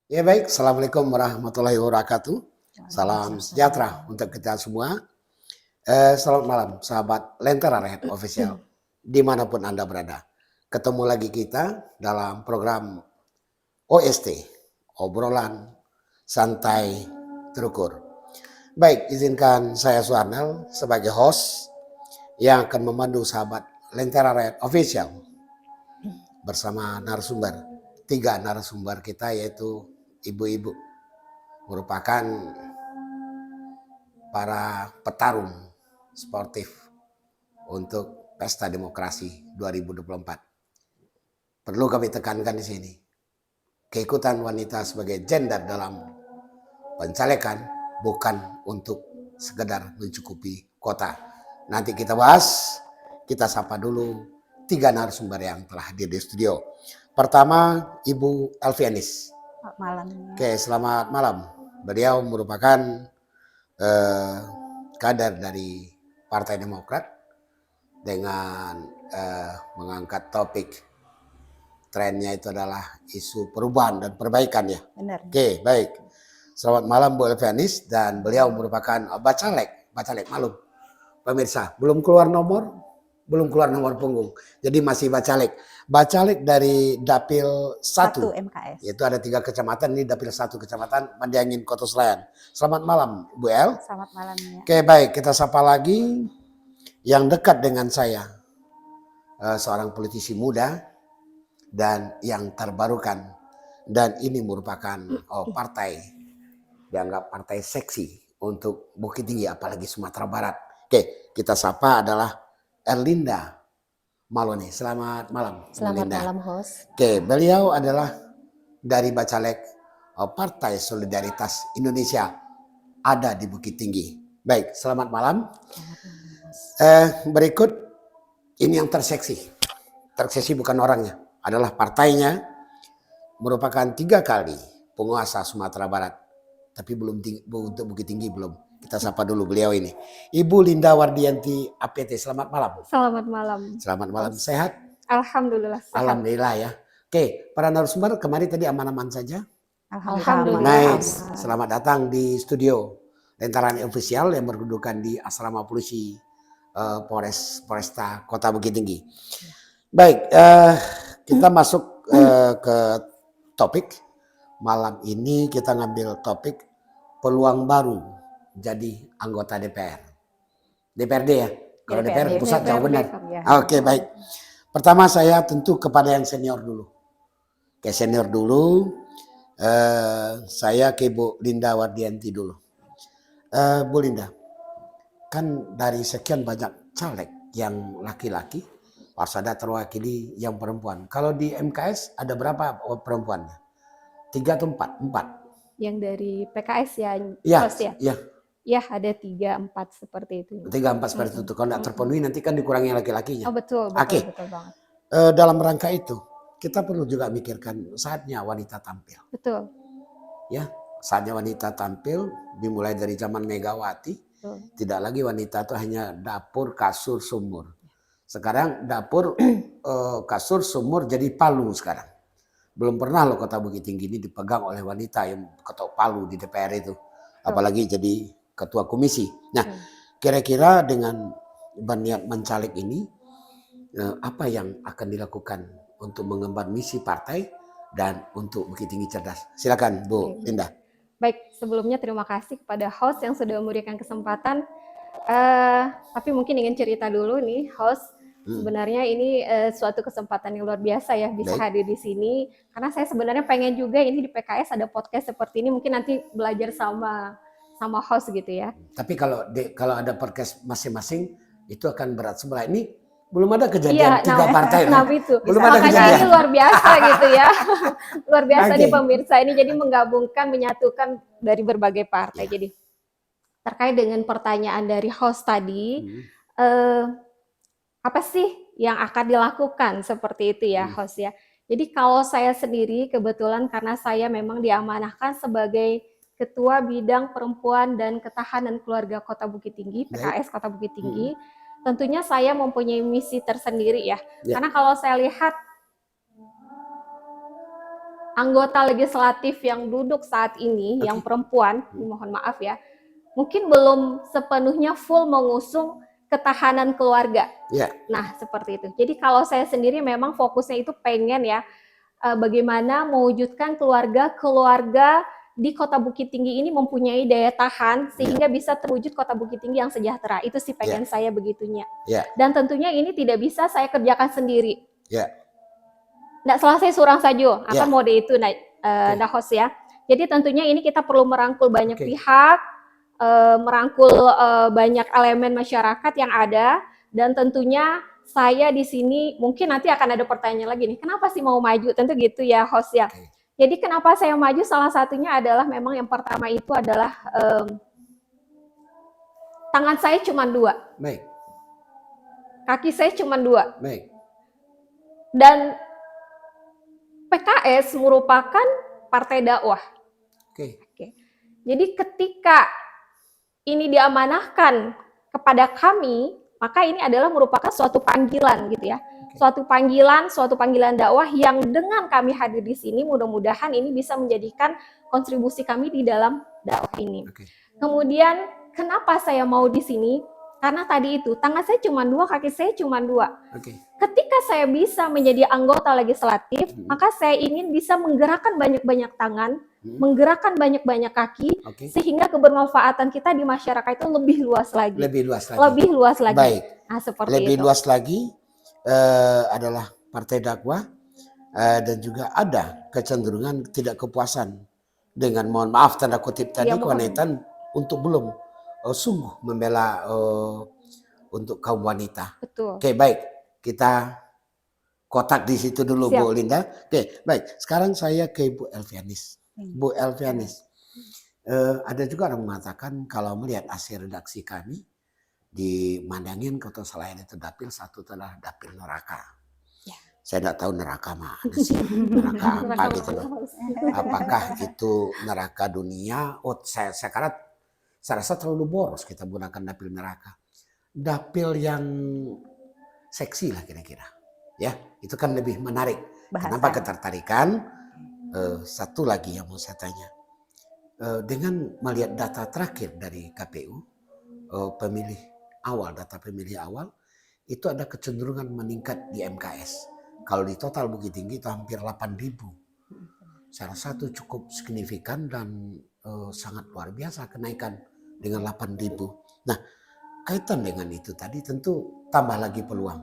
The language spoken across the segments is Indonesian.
Ya baik, Assalamualaikum warahmatullahi wabarakatuh. Salam sejahtera untuk kita semua. Selamat malam, sahabat Lentera Red Official, dimanapun Anda berada. Ketemu lagi kita dalam program OST, obrolan santai terukur. Baik, izinkan saya Suarnel sebagai host yang akan memandu sahabat Lentera Red Official bersama narasumber. 3 narasumber kita yaitu ibu-ibu, merupakan para petarung sportif untuk Pesta Demokrasi 2024. Perlu kami tekankan di sini, keikutan wanita sebagai gender dalam pencalekan bukan untuk sekedar mencukupi kota. Nanti kita bahas, kita sapa dulu 3 narasumber yang telah hadir di studio. Pertama, Ibu Elvianis. Selamat malam. Oke, selamat malam. Beliau merupakan kader dari Partai Demokrat dengan mengangkat topik trennya itu adalah isu perubahan dan perbaikan ya. Benar. Oke, baik. Selamat malam Bu Elvianis, dan beliau merupakan bacalek malum. Pemirsa, belum keluar nomor punggung. Jadi masih bacalek. Bacalek dari Dapil 1 MKS. Yaitu ada 3 kecamatan, ini Dapil 1 Kecamatan Mandiangin, Kota Selayar. Selamat malam Bu El. Selamat malam ya. Oke, baik, kita sapa lagi yang dekat dengan saya. Seorang politisi muda dan yang terbarukan, dan ini merupakan partai dianggap partai seksi untuk Bukit Tinggi apalagi Sumatera Barat. Oke, kita sapa adalah Erlinda Malone. Selamat malam. Selamat Erlinda. malam host. Oke, beliau adalah dari Bacalek Partai Solidaritas Indonesia, ada di Bukit Tinggi. Baik, selamat malam. Berikut ini yang terseksi. Terseksi bukan orangnya, adalah partainya, merupakan 3 kali penguasa Sumatera Barat. Tapi belum untuk Bukit Tinggi belum. Kita sapa dulu beliau ini. Ibu Linda Wardianti APT. Selamat malam. Selamat malam. Selamat malam. Sehat? Alhamdulillah sehat. Alhamdulillah ya. Oke, para narasumber kemarin tadi aman-aman saja? Alhamdulillah. Nice. Selamat datang di studio Lentera Official yang berkedudukan di Asrama Polisi Polresta Kota Bukit Tinggi. Baik, kita masuk ke topik. Malam ini kita ngambil topik peluang baru jadi anggota DPR. DPRD ya? Kalau DPR pusat jauh benar. Ya. Oke, baik. Pertama saya tentu kepada yang senior dulu. Ke senior dulu. Saya ke Bu Linda Wardianti dulu. Bu Linda, kan dari sekian banyak caleg yang laki-laki harus ada terwakili yang perempuan. Kalau di MKS ada berapa perempuannya? 3 atau 4? 4. Yang dari PKS ya? Iya, host ya? iya. Ya ada 3-4 seperti itu. 3-4 seperti itu. Kalau tidak terpenuhi nanti kan dikurangi laki-lakinya. Oh betul, Oke. betul banget. Dalam rangka itu kita perlu juga mikirkan saatnya wanita tampil. Betul. Ya, saatnya wanita tampil dimulai dari zaman Megawati. Betul. Tidak lagi wanita itu hanya dapur, kasur, sumur. Sekarang dapur, kasur, sumur jadi palu sekarang. Belum pernah loh Kota Bukit Tinggi ini dipegang oleh wanita yang ketok palu di DPR itu. Apalagi jadi ketua komisi. Nah, kira-kira dengan berniat mencalek ini, apa yang akan dilakukan untuk mengemban misi partai dan untuk Bukit Tinggi cerdas? Silakan Bu Linda. Baik, sebelumnya terima kasih kepada host yang sudah memberikan kesempatan. Tapi mungkin ingin cerita dulu nih host. Sebenarnya ini suatu kesempatan yang luar biasa ya bisa hadir di sini. Karena saya sebenarnya pengen juga ini di PKS ada podcast seperti ini. Mungkin nanti belajar sama host gitu ya. Tapi kalau ada podcast masing-masing itu akan berat sebelah. Ini belum ada kejadian 3 partai. Itu. Belum ada makanya kejadian. Ini luar biasa gitu ya. Luar biasa nih pemirsa ini. Jadi menggabungkan, menyatukan dari berbagai partai. Jadi terkait dengan pertanyaan dari host tadi, apa sih yang akan dilakukan seperti itu ya host ya. Jadi kalau saya sendiri kebetulan karena saya memang diamanahkan sebagai Ketua Bidang Perempuan dan Ketahanan Keluarga Kota Bukit Tinggi, PKS Kota Bukit Tinggi, tentunya saya mempunyai misi tersendiri ya. Karena kalau saya lihat anggota legislatif yang duduk saat ini, Oke. yang perempuan, mohon maaf ya, mungkin belum sepenuhnya full mengusung ketahanan keluarga. Ya, Nah, seperti itu. Jadi kalau saya sendiri memang fokusnya itu pengen ya, bagaimana mewujudkan keluarga di Kota Bukit Tinggi ini mempunyai daya tahan sehingga bisa terwujud Kota Bukit Tinggi yang sejahtera. Itu sih pengen saya begitunya. ya, Dan tentunya ini tidak bisa saya kerjakan sendiri. ya. Nggak selesai surang saja, Ya. akan mode itu nah host ya. Jadi tentunya ini kita perlu merangkul banyak Oke. pihak, merangkul banyak elemen masyarakat yang ada, dan tentunya saya di sini mungkin nanti akan ada pertanyaan lagi nih, kenapa sih mau maju? Tentu gitu ya host ya. Oke. Jadi kenapa saya maju? Salah satunya adalah memang yang pertama itu adalah tangan saya cuma 2, Baik, kaki saya cuma 2, baik. dan PKS merupakan partai dakwah. Oke. Jadi ketika ini diamanahkan kepada kami, maka ini adalah merupakan suatu panggilan gitu ya. Suatu panggilan dakwah yang dengan kami hadir di sini, mudah-mudahan ini bisa menjadikan kontribusi kami di dalam dakwah ini. Oke. Kemudian kenapa saya mau di sini? Karena tadi itu tangan saya cuma 2, kaki saya cuma 2. Oke. Ketika saya bisa menjadi anggota legislatif, maka saya ingin bisa menggerakkan banyak-banyak tangan, menggerakkan banyak-banyak kaki, Oke. sehingga kebermanfaatan kita di masyarakat itu lebih luas lagi. Lebih luas lagi. Lebih luas lagi. Baik. Nah, seperti Lebih itu. luas lagi adalah partai dakwah dan juga ada kecenderungan tidak kepuasan dengan, mohon maaf tanda kutip tadi, Ya, mohon. kewanaitan untuk belum sungguh membela untuk kaum wanita. Betul. Oke, baik. Kita kotak di situ dulu. Siap. Bu Linda. Oke, baik. Sekarang saya ke Bu Elvianis. Bu Elvianis, ada juga orang mengatakan kalau melihat hasil redaksi kami di Mandangin Kota Selayar itu dapil satu adalah dapil neraka. Ya. Saya tidak tahu neraka mana sih, neraka apa gitu loh. Apakah itu neraka dunia? Oh, saya rasa terlalu boros kita gunakan dapil neraka. Dapil yang seksi lah kira-kira. Ya, itu kan lebih menarik. Bahasa. Kenapa ketertarikan? Satu lagi yang mau saya tanya. Dengan melihat data terakhir dari KPU, data pemilih awal, itu ada kecenderungan meningkat di MKS. Kalau di total Bukit Tinggi itu hampir 8.000. Saya rasa itu cukup signifikan dan sangat luar biasa kenaikan dengan 8.000. Nah, kaitan dengan itu tadi tentu tambah lagi peluang.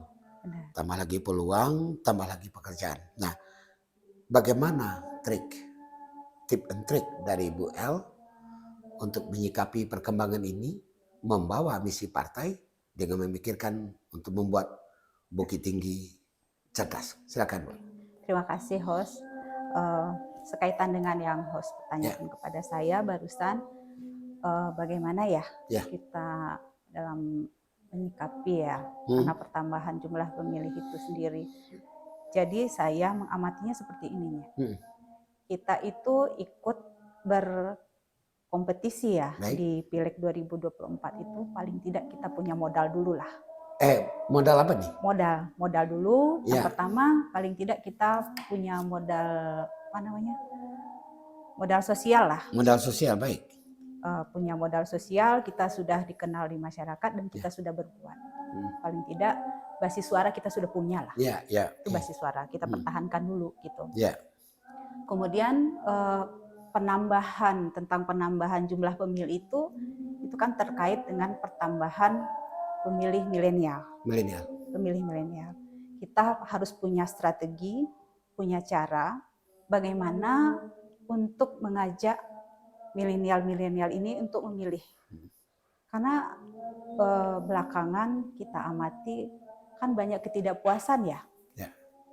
Tambah lagi peluang, tambah lagi pekerjaan. Nah, bagaimana tip and trick dari Bu El untuk menyikapi perkembangan ini, membawa misi partai dengan memikirkan untuk membuat Bukit Tinggi cerdas? Silakan, Bu. Terima kasih host. Sekaitan dengan yang host pertanyakan kepada saya barusan, bagaimana ya kita dalam menyikapi karena pertambahan jumlah pemilih itu sendiri. Jadi saya mengamatinya seperti ini ya. Kita itu ikut berkompetisi ya. Baik. Di Pileg 2024 itu paling tidak kita punya modal dulu lah. Modal apa nih? Modal dulu. Yang pertama paling tidak kita punya modal modal sosial lah. Modal sosial, baik. Punya modal sosial, kita sudah dikenal di masyarakat dan kita sudah berbuat. Paling tidak basis suara kita sudah punya lah. Itu basis suara kita pertahankan dulu gitu. Kemudian penambahan jumlah pemilih itu kan terkait dengan pertambahan pemilih milenial. Pemilih milenial. Kita harus punya strategi, punya cara bagaimana untuk mengajak milenial ini untuk memilih. Karena belakangan kita amati kan banyak ketidakpuasan ya.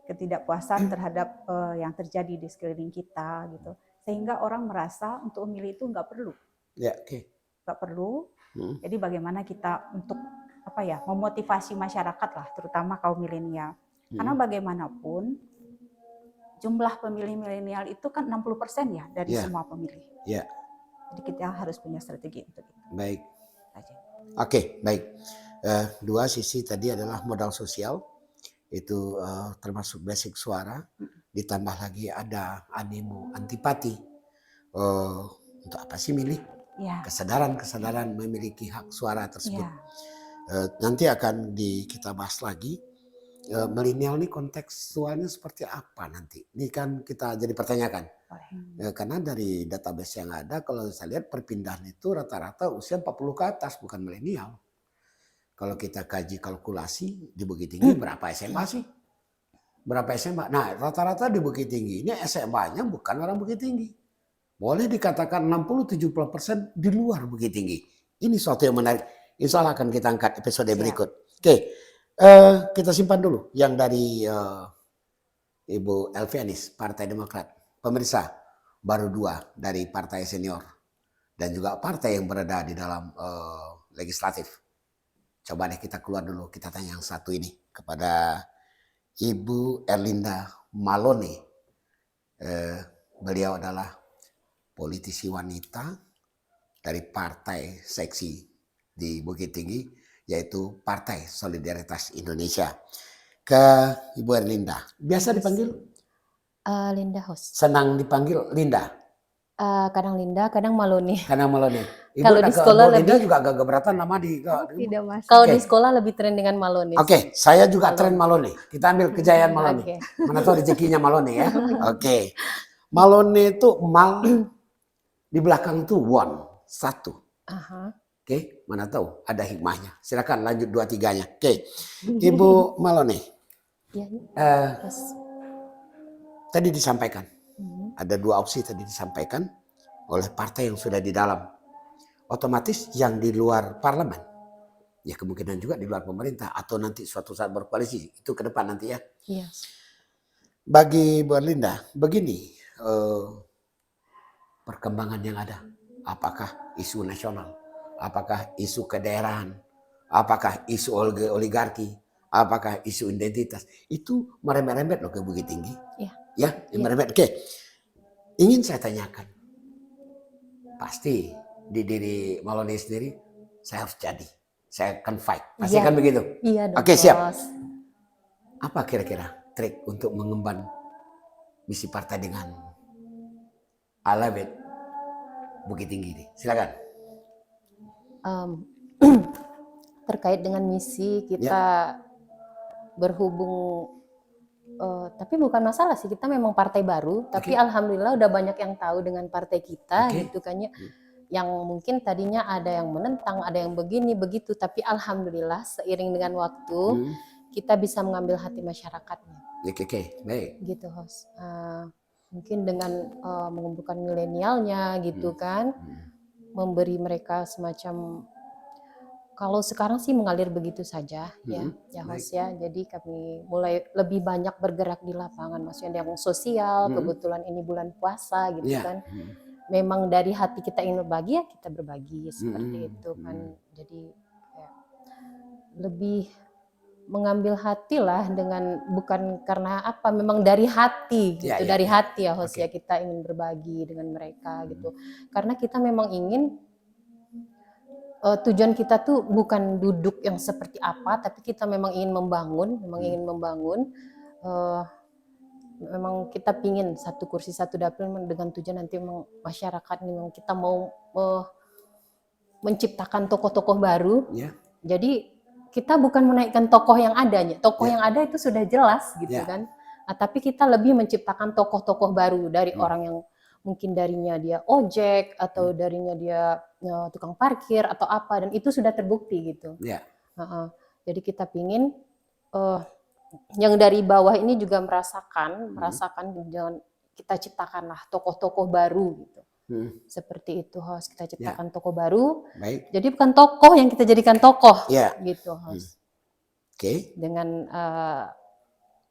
Ketidakpuasan terhadap yang terjadi di sekeliling kita gitu. Sehingga orang merasa untuk memilih itu nggak perlu. Nggak perlu. Jadi bagaimana kita untuk memotivasi masyarakat lah, terutama kaum milenial. Karena bagaimanapun jumlah pemilih milenial itu kan 60% ya dari semua pemilih. Jadi kita harus punya strategi untuk itu. Baik. Oke, baik. Dua sisi tadi adalah modal sosial itu termasuk basic suara, ditambah lagi ada animo, antipati, untuk apa sih milih? Ya. Kesadaran memiliki hak suara tersebut. Ya. Nanti akan kita bahas lagi. Milenial ini kontekstualnya seperti apa nanti? Ini kan kita jadi pertanyakan. Karena dari database yang ada, kalau saya lihat perpindahan itu rata-rata usia 40 ke atas, bukan milenial. Kalau kita kaji kalkulasi di Bukit Tinggi berapa SMA sih? Berapa SMA? Nah, rata-rata di Bukit Tinggi ini SMA-nya bukan orang Bukit Tinggi. Boleh dikatakan 60-70% di luar Bukit Tinggi. Ini suatu yang menarik. Insya Allah akan kita angkat episode berikut. Oke. Kita simpan dulu yang dari Ibu Elvianis, Partai Demokrat. Pemirsa, baru 2 dari partai senior. Dan juga partai yang berada di dalam legislatif. Coba deh kita keluar dulu, kita tanya yang satu ini kepada Ibu Erlinda Malone. Beliau adalah politisi wanita dari partai seksi di Bukit Tinggi, yaitu Partai Solidaritas Indonesia. Ke Ibu Erlinda. Biasa dipanggil? Linda host. Senang dipanggil Linda? Kadang Linda, kadang Malone. Kadang Malone. Ibu Kalau di sekolah Linda lebih juga agak keberatan nama di... Tidak masalah. Oke. Kalau di sekolah lebih tren dengan Malone. Oke, saya juga tren Malone. Kita ambil kejayaan Malone. Oke. Mana tahu rezekinya Malone ya. Oke. Malone itu mal, di belakang itu one, 1. Aha. Oke, mana tahu ada hikmahnya. Silakan lanjut 2-3-nya. Oke, Ibu Malone. Iya. Terus, Tadi disampaikan, ada 2 opsi tadi disampaikan oleh partai yang sudah di dalam. Otomatis yang di luar parlemen, ya kemungkinan juga di luar pemerintah atau nanti suatu saat berkoalisi. Itu ke depan nanti ya. iya. Bagi Bu Erlinda, begini perkembangan yang ada. Apakah isu nasional? Apakah isu kedaerahan? Apakah isu oligarki? Apakah isu identitas? Itu merembet-rembet loh ke Bukit Tinggi. Iya. Ya, merembet. Oke. Ingin saya tanyakan. Pasti di diri Malone sendiri, saya harus jadi. Saya akan fight. Pasti kan begitu? Iya dong. Oke, siap. Bos. Apa kira-kira trik untuk mengemban misi partai dengan Alabet Bukit Tinggi ini? Silakan. Terkait dengan misi kita berhubung, tapi bukan masalah sih, kita memang partai baru, tapi alhamdulillah udah banyak yang tahu dengan partai kita gitu kan ya. Yang mungkin tadinya ada yang menentang, ada yang begini begitu, tapi alhamdulillah seiring dengan waktu kita bisa mengambil hati masyarakatnya. Oke, baik. Gitu host. Mungkin dengan mengumpulkan milenialnya gitu kan, memberi mereka semacam, kalau sekarang sih mengalir begitu saja ya host ya. Jadi kami mulai lebih banyak bergerak di lapangan, maksudnya yang sosial. Kebetulan ini bulan puasa gitu kan. Memang dari hati kita ingin berbagi ya kita berbagi seperti itu kan. Jadi ya, lebih mengambil hati lah, dengan bukan karena apa, memang dari hati gitu, dari hati ya host ya, kita ingin berbagi dengan mereka gitu. Karena kita memang ingin tujuan kita tuh bukan duduk yang seperti apa, tapi kita memang ingin membangun, memang kita pingin satu kursi satu dapil dengan tujuan nanti memang masyarakat, memang kita mau menciptakan tokoh-tokoh baru. Jadi kita bukan menaikkan tokoh yang adanya, yang ada itu sudah jelas gitu kan. Nah, tapi kita lebih menciptakan tokoh-tokoh baru dari orang yang mungkin darinya dia ojek atau darinya dia tukang parkir atau apa, dan itu sudah terbukti gitu. Jadi kita pingin yang dari bawah ini juga merasakan jangan kita ciptakanlah tokoh-tokoh baru gitu. Seperti itu host, kita ciptakan tokoh baru. Jadi bukan tokoh yang kita jadikan tokoh gitu host. Dengan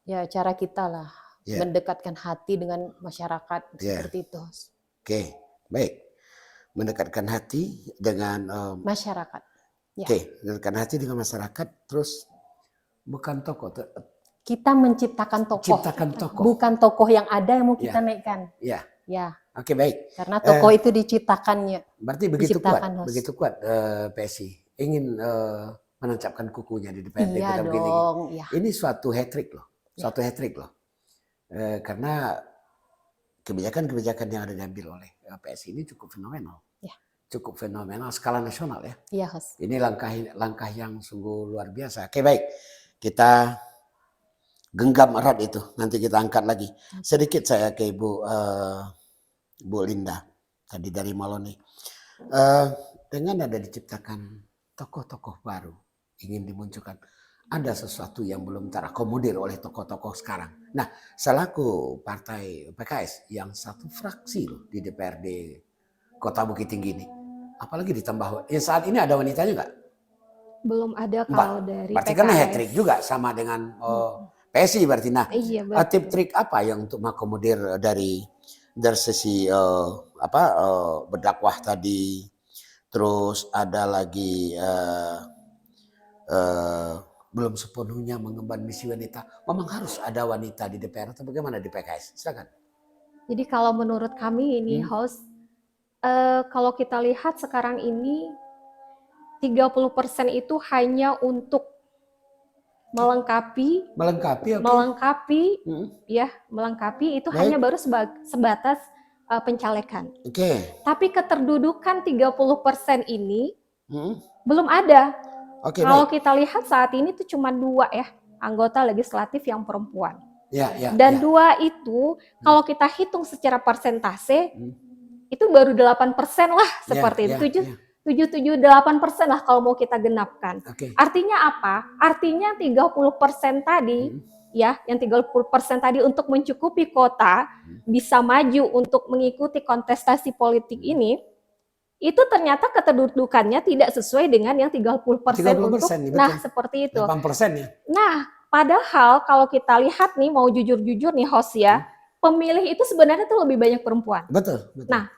ya cara kita lah mendekatkan hati dengan masyarakat seperti itu host. Baik. Mendekatkan hati dengan masyarakat. Mendekatkan hati dengan masyarakat, terus bukan tokoh. Kita menciptakan tokoh. Bukan tokoh yang ada yang mau kita naikkan. Oke, baik. Karena tokoh itu diciptakannya. Berarti begitu kuat PSI ingin menancapkan kukunya di DPRD Iya Kota Bukit Tinggi. dong, iya. Ini suatu hat-trick loh, Ya. suatu hat-trick loh. Karena kebijakan-kebijakan yang ada diambil oleh PSI ini cukup fenomenal. Ya. Cukup fenomenal skala nasional ya. Iya, host. Ini langkah yang sungguh luar biasa. Oke, baik. Kita genggam erat itu. Nanti kita angkat lagi. Sedikit saya ke Bu Linda tadi dari Malone. Dengan ada diciptakan tokoh-tokoh baru ingin dimunculkan, ada sesuatu yang belum terakomodir oleh tokoh-tokoh sekarang. Nah, selaku partai PKS yang satu fraksi loh di DPRD Kota Bukit Tinggi ini, apalagi ditambah saat ini ada wanitanya nggak? Belum ada kalau dari Berarti PKS. kan hat-trick juga sama dengan PSI berarti. Nah, Iya, betul. tip trik apa yang untuk mengakomodir dari sisi berdakwah tadi, terus ada lagi belum sepenuhnya mengemban misi wanita. Memang harus ada wanita di DPR atau bagaimana di PKS? Silakan. Jadi kalau menurut kami ini host, kalau kita lihat sekarang ini 30% itu hanya untuk melengkapi itu Baik. hanya baru sebatas pencalekan. Oke. Tapi keterdudukan 30% ini belum ada. Oke, Kalau baik. kita lihat saat ini tuh cuma 2 ya anggota legislatif yang perempuan. Ya. Dan 2 itu kalau kita hitung secara persentase itu baru 8% lah seperti itu. 7-8% lah kalau mau kita genapkan. Oke. Artinya apa? Artinya 30% tadi ya, yang 30% tadi untuk mencukupi kota bisa maju untuk mengikuti kontestasi politik ini, itu ternyata keterdudukannya tidak sesuai dengan yang 30% untuk, betul. nah seperti itu. 8% ya. Nah, padahal kalau kita lihat nih, mau jujur-jujur nih host ya, pemilih itu sebenarnya tuh lebih banyak perempuan. Betul. Nah,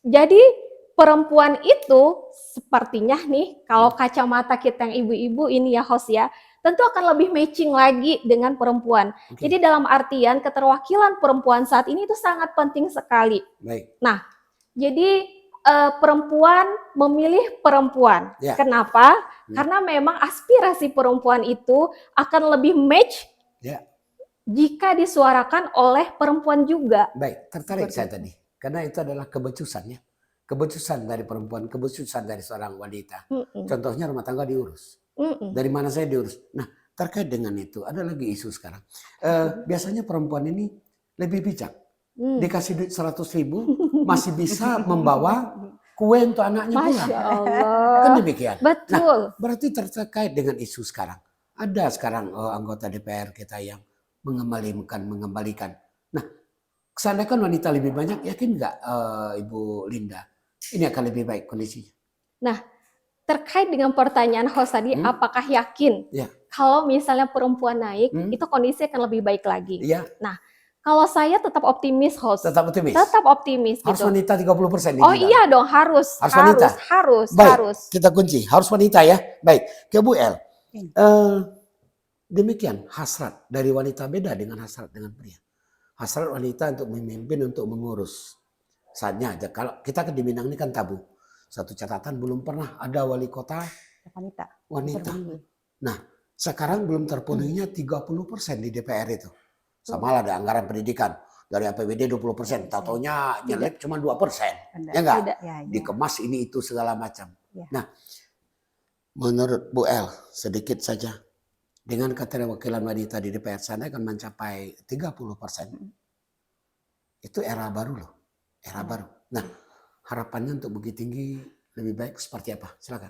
jadi perempuan itu sepertinya nih, kalau kacamata kita yang ibu-ibu ini ya host ya, tentu akan lebih matching lagi dengan perempuan. Oke. Jadi dalam artian keterwakilan perempuan saat ini itu sangat penting sekali. Baik. Nah, jadi perempuan memilih perempuan. Ya. Kenapa? Karena memang aspirasi perempuan itu akan lebih match jika disuarakan oleh perempuan juga. Baik, tertarik saya tadi. Karena itu adalah kebecusan ya. Kebecusan dari perempuan, kebecusan dari seorang wanita. Contohnya rumah tangga diurus. Dari mana saya diurus? Nah, terkait dengan itu, ada lagi isu sekarang. Biasanya perempuan ini lebih bijak. Dikasih duit 100.000 masih bisa membawa kue untuk anaknya pulang. Masya Allah. Kan demikian. Betul. Nah, berarti terkait dengan isu sekarang. Ada sekarang anggota DPR kita yang mengembalikan. Nah, seandainya wanita lebih banyak, yakin nggak Ibu Linda ini akan lebih baik kondisinya? Nah, terkait dengan pertanyaan host tadi, apakah yakin kalau misalnya perempuan naik, itu kondisi akan lebih baik lagi? Iya. Nah, kalau saya tetap optimis host. Tetap optimis? Tetap optimis. Harus gitu. wanita 30%? Oh iya dong, harus wanita? Baik, harus. Kita kunci, harus wanita ya. Baik, ke Bu El. Demikian hasrat dari wanita beda dengan hasrat dengan pria. Hasrat wanita untuk memimpin, untuk mengurus. Saatnya aja, kalau kita di Minang ini kan tabu. Satu catatan, belum pernah ada wali kota wanita. Nah, sekarang belum terpenuhinya 30% di DPR itu. Sama lah ada anggaran pendidikan. Dari APBD 20%. Tau-taunya nyelip cuma 2%. Ya enggak? Dikemas ini itu segala macam. Nah, menurut Bu El, sedikit saja. Dengan keterwakilan wanita di DPR sana akan mencapai 30%. Itu era baru loh. Era baru. Nah, harapannya untuk Bukit Tinggi lebih baik seperti apa? Silakan.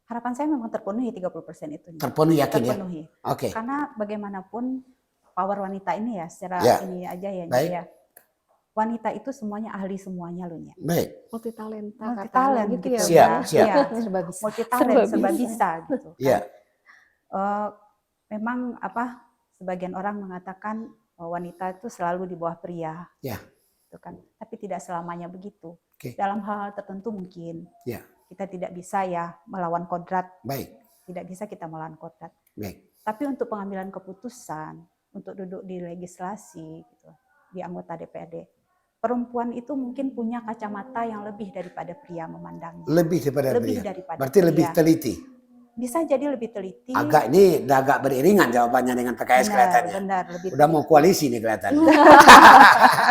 Harapan saya memang terpenuhi 30% itu. Terpenuhi, yakin terpenuhi. Ya? Oke. Karena bagaimanapun power wanita ini ya, secara ini aja ya. Baik. Wanita itu semuanya ahli semuanya loh ya. Baik. Multi talenta gitu ya. Siap. Ya, multi talent, serba bisa gitu. Iya. Memang sebagian orang mengatakan wanita itu selalu di bawah pria. Ya. Gitu kan. Tapi tidak selamanya begitu. Okay. Dalam hal tertentu mungkin. Ya. Kita tidak bisa ya melawan kodrat. Baik. Tidak bisa kita melawan kodrat. Baik. Tapi untuk pengambilan keputusan, untuk duduk di legislasi, gitu, di anggota DPRD, perempuan itu mungkin punya kacamata yang lebih daripada pria memandangnya. Lebih daripada pria. Berarti pria. lebih teliti. Bisa jadi lebih teliti. Agak beriringan jawabannya dengan PKS kelihatannya. Benar, lebih Udah mau koalisi nih kelihatannya.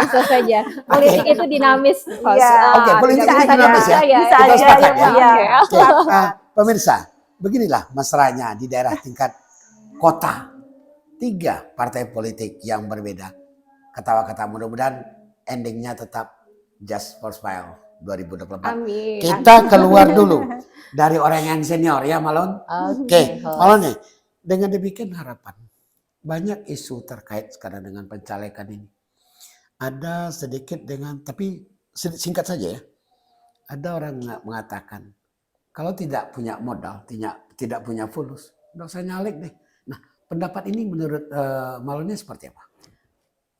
Bisa saja. Politik itu dinamis. Host. Iya. Oke, politik tidak itu bisa dinamis ya. Bisa Kita aja sepakat ya, ya. ya. Oke, pemirsa, beginilah mesranya di daerah tingkat kota. 3 partai politik yang berbeda. Ketawa-ketawa, mudah-mudahan endingnya tetap just for smile 2024. Amin. Kita keluar dulu dari orang yang senior ya Malon. Oke, Malon nih. Dengan demikian harapan banyak isu terkait sekarang dengan pencalekan ini. Ada sedikit tapi singkat saja ya. Ada orang mengatakan kalau tidak punya modal, tidak punya fulus, nggak usah nyalek deh. Nah, pendapat ini menurut Malonnya seperti apa?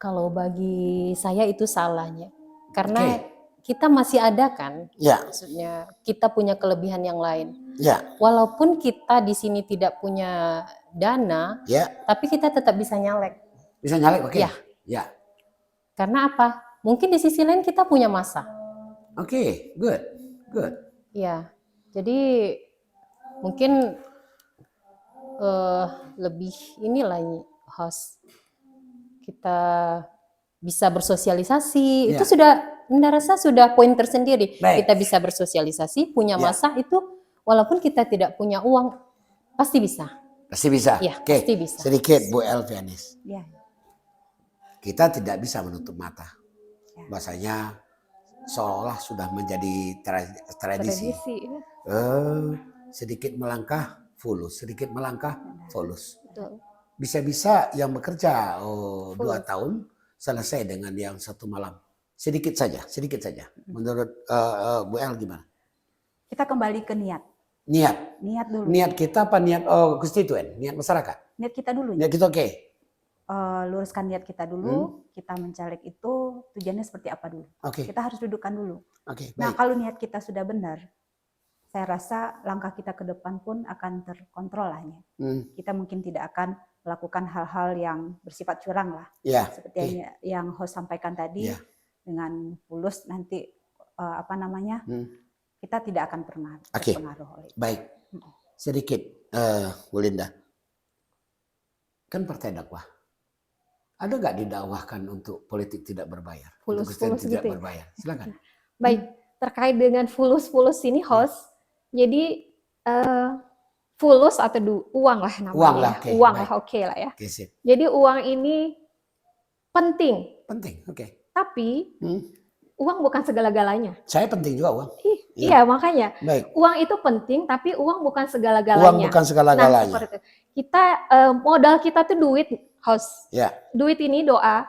Kalau bagi saya itu salahnya. Karena kita masih ada kan? Ya. Maksudnya kita punya kelebihan yang lain. Ya. Walaupun kita di sini tidak punya dana, Ya. tapi kita tetap bisa nyalek. Bisa nyalek, oke? Ya. Ya. Karena apa? Mungkin di sisi lain kita punya masa. Oke, good. Ya. Jadi mungkin lebih inilah host. Kita bisa bersosialisasi. Ya. Itu sudah rasa sudah poin tersendiri. Baik. Kita bisa bersosialisasi, punya Ya. masa itu walaupun kita tidak punya uang pasti bisa. Pasti bisa. Ya, Oke. pasti bisa. Sedikit Bu Elvianis. Ya. Kita tidak bisa menutup mata. Ya. Bahasanya seolah sudah menjadi tradisi. Sedikit melangkah fulus, sedikit melangkah fulus. Betul. Bisa-bisa yang bekerja 2 tahun selesai dengan yang 1 malam. Sedikit saja. Menurut Bu El gimana? Kita kembali ke niat. Niat dulu. Niat kita apa niat konstituen? Niat masyarakat? Niat kita dulu. Niat kita oke. Luruskan niat kita dulu. Kita mencalek itu tujuannya seperti apa dulu. Oke. Kita harus dudukkan dulu. Oke, Nah, baik. kalau niat kita sudah benar, saya rasa langkah kita ke depan pun akan terkontrol lah ya. Kita mungkin tidak akan melakukan hal-hal yang bersifat curang lah. Ya. Seperti yang host sampaikan tadi, Ya. dengan fulus nanti kita tidak akan pernah Oke. terpengaruh oleh itu. Baik. Sedikit Bu Linda. Kan partai dakwah. Ada nggak didakwahkan untuk politik tidak berbayar? Untuk Kristen Fulus tidak gitu ya? berbayar. Silakan. Baik, terkait dengan fulus ini host, jadi fulus atau uang lah namanya. Uang lah, oke, Uang baik. lah, oke lah ya. Oke, sip. Jadi uang ini penting, Penting, oke. tapi uang bukan segala-galanya. Saya penting juga uang. Iya, makanya Baik. uang itu penting, tapi uang bukan segala-galanya. Uang bukan Nah, segala-galanya. seperti itu. Kita modal kita tuh duit, host. Ya, Duit ini doa,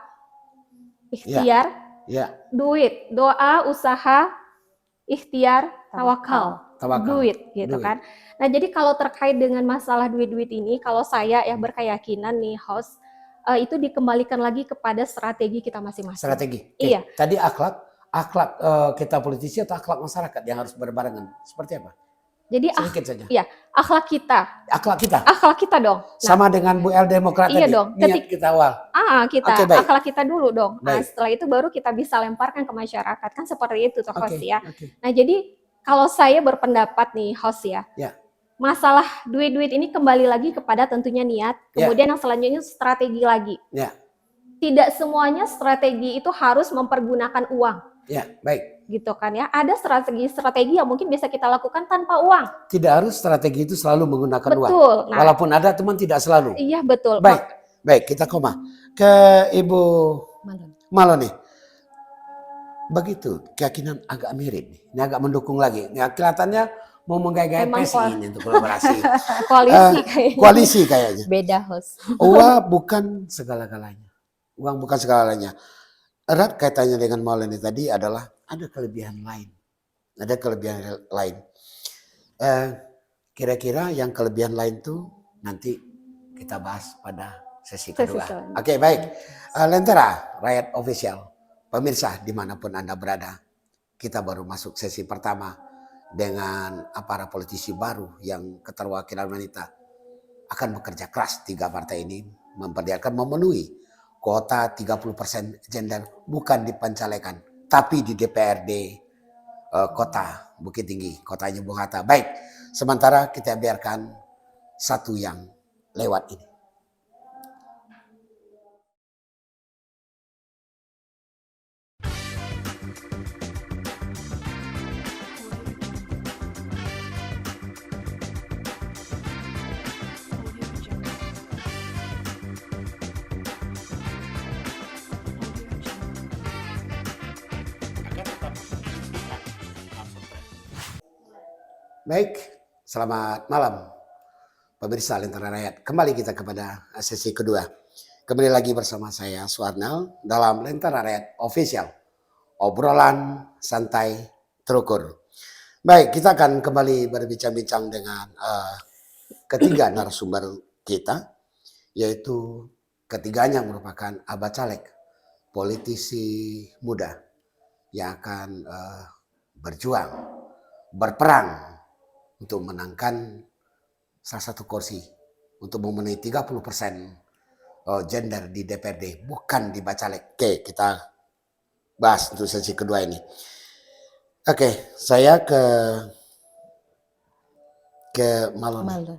ikhtiar, ya. duit, doa, usaha, ikhtiar, tawakal. Tawakal. Duit gitu Duit. kan. Nah, jadi kalau terkait dengan masalah duit-duit ini, kalau saya ya berkeyakinan nih host, itu dikembalikan lagi kepada strategi kita masing-masing. Strategi. Oke. Iya. Tadi akhlak kita politisi atau akhlak masyarakat yang harus berbarengan. Seperti apa? Jadi Sedikit saja. iya, akhlak kita. Akhlak kita. Dong. Nah, Sama dengan Bu El Demokrat iya tadi. dong. Niat kita awal. kita Oke, baik. akhlak kita dulu dong. Nah, Baik. setelah itu baru kita bisa lemparkan ke masyarakat. Kan seperti itu tuh host Oke, ya. oke. Nah, jadi kalau saya berpendapat nih host ya. Ya. Masalah duit-duit ini kembali lagi kepada tentunya niat. Ya. Kemudian yang selanjutnya strategi lagi. Ya. Tidak semuanya strategi itu harus mempergunakan uang. Ya, baik. Gitu kan ya. Ada strategi-strategi yang mungkin bisa kita lakukan tanpa uang. Tidak harus strategi itu selalu menggunakan uang. Betul. Nah, Walaupun ada teman tidak selalu. iya betul. Baik, kita koma ke Ibu Malon nih. Begitu, keyakinan agak mirip nih. Ini agak mendukung lagi. Ya, kelihatannya mau menggaya-gaya Emang PSI ini untuk kolaborasi. Koalisi kayaknya. Koalisi kayaknya. Beda host. Uang bukan segala-galanya. Uang bukan segala-galanya. Erat kaitannya dengan Malon ini tadi adalah ada kelebihan lain. Ada kelebihan lain. Kira-kira yang kelebihan lain tuh nanti kita bahas pada sesi kedua. selanjutnya. Oke, baik. Lentera, Rakyat Official. Pemirsa dimanapun Anda berada. Kita baru masuk sesi pertama dengan para politisi baru yang keterwakilan wanita akan bekerja keras. 3 partai ini memperlihatkan memenuhi kuota 30% gender bukan di pencalekan tapi di DPRD kota Bukit Tinggi, kotanya Bung Hatta. Baik, sementara kita biarkan satu yang lewat ini. Baik, selamat malam pemirsa Lentera Rakyat. Kembali kita kepada sesi kedua. Kembali lagi bersama saya Suarnal dalam Lentera Rakyat Official. Obrolan santai terukur. Baik, kita akan kembali berbincang-bincang dengan ketiga narasumber kita, yaitu ketiganya merupakan Abah Caleg, politisi muda yang akan berjuang, berperang untuk menangkan salah satu kursi untuk memenuhi 30% gender di DPRD, bukan di Bacalek. Oke, kita bahas untuk sesi kedua ini. Oke, saya ke Malon.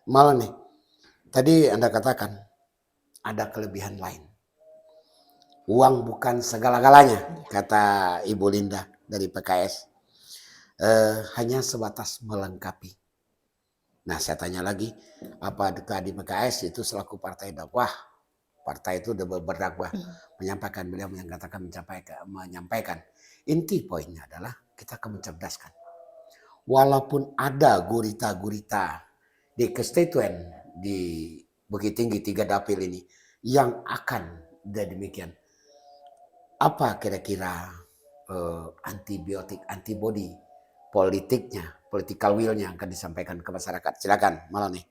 Malon nih. Tadi Anda katakan ada kelebihan lain. Uang bukan segala-galanya, kata Ibu Linda dari PKS. Hanya sebatas melengkapi. Nah, saya tanya lagi, apa tadi PKS itu selaku partai dakwah, partai itu udah berdakwah, menyampaikan, beliau menyampaikan. Inti poinnya adalah kita akan mencerdaskan. Walaupun ada gurita-gurita di konstituen di Bukit Tinggi 3 dapil ini yang akan demikian, apa kira-kira antibiotik, antibody politiknya, political will-nya akan disampaikan ke masyarakat. Silakan, Malon nih.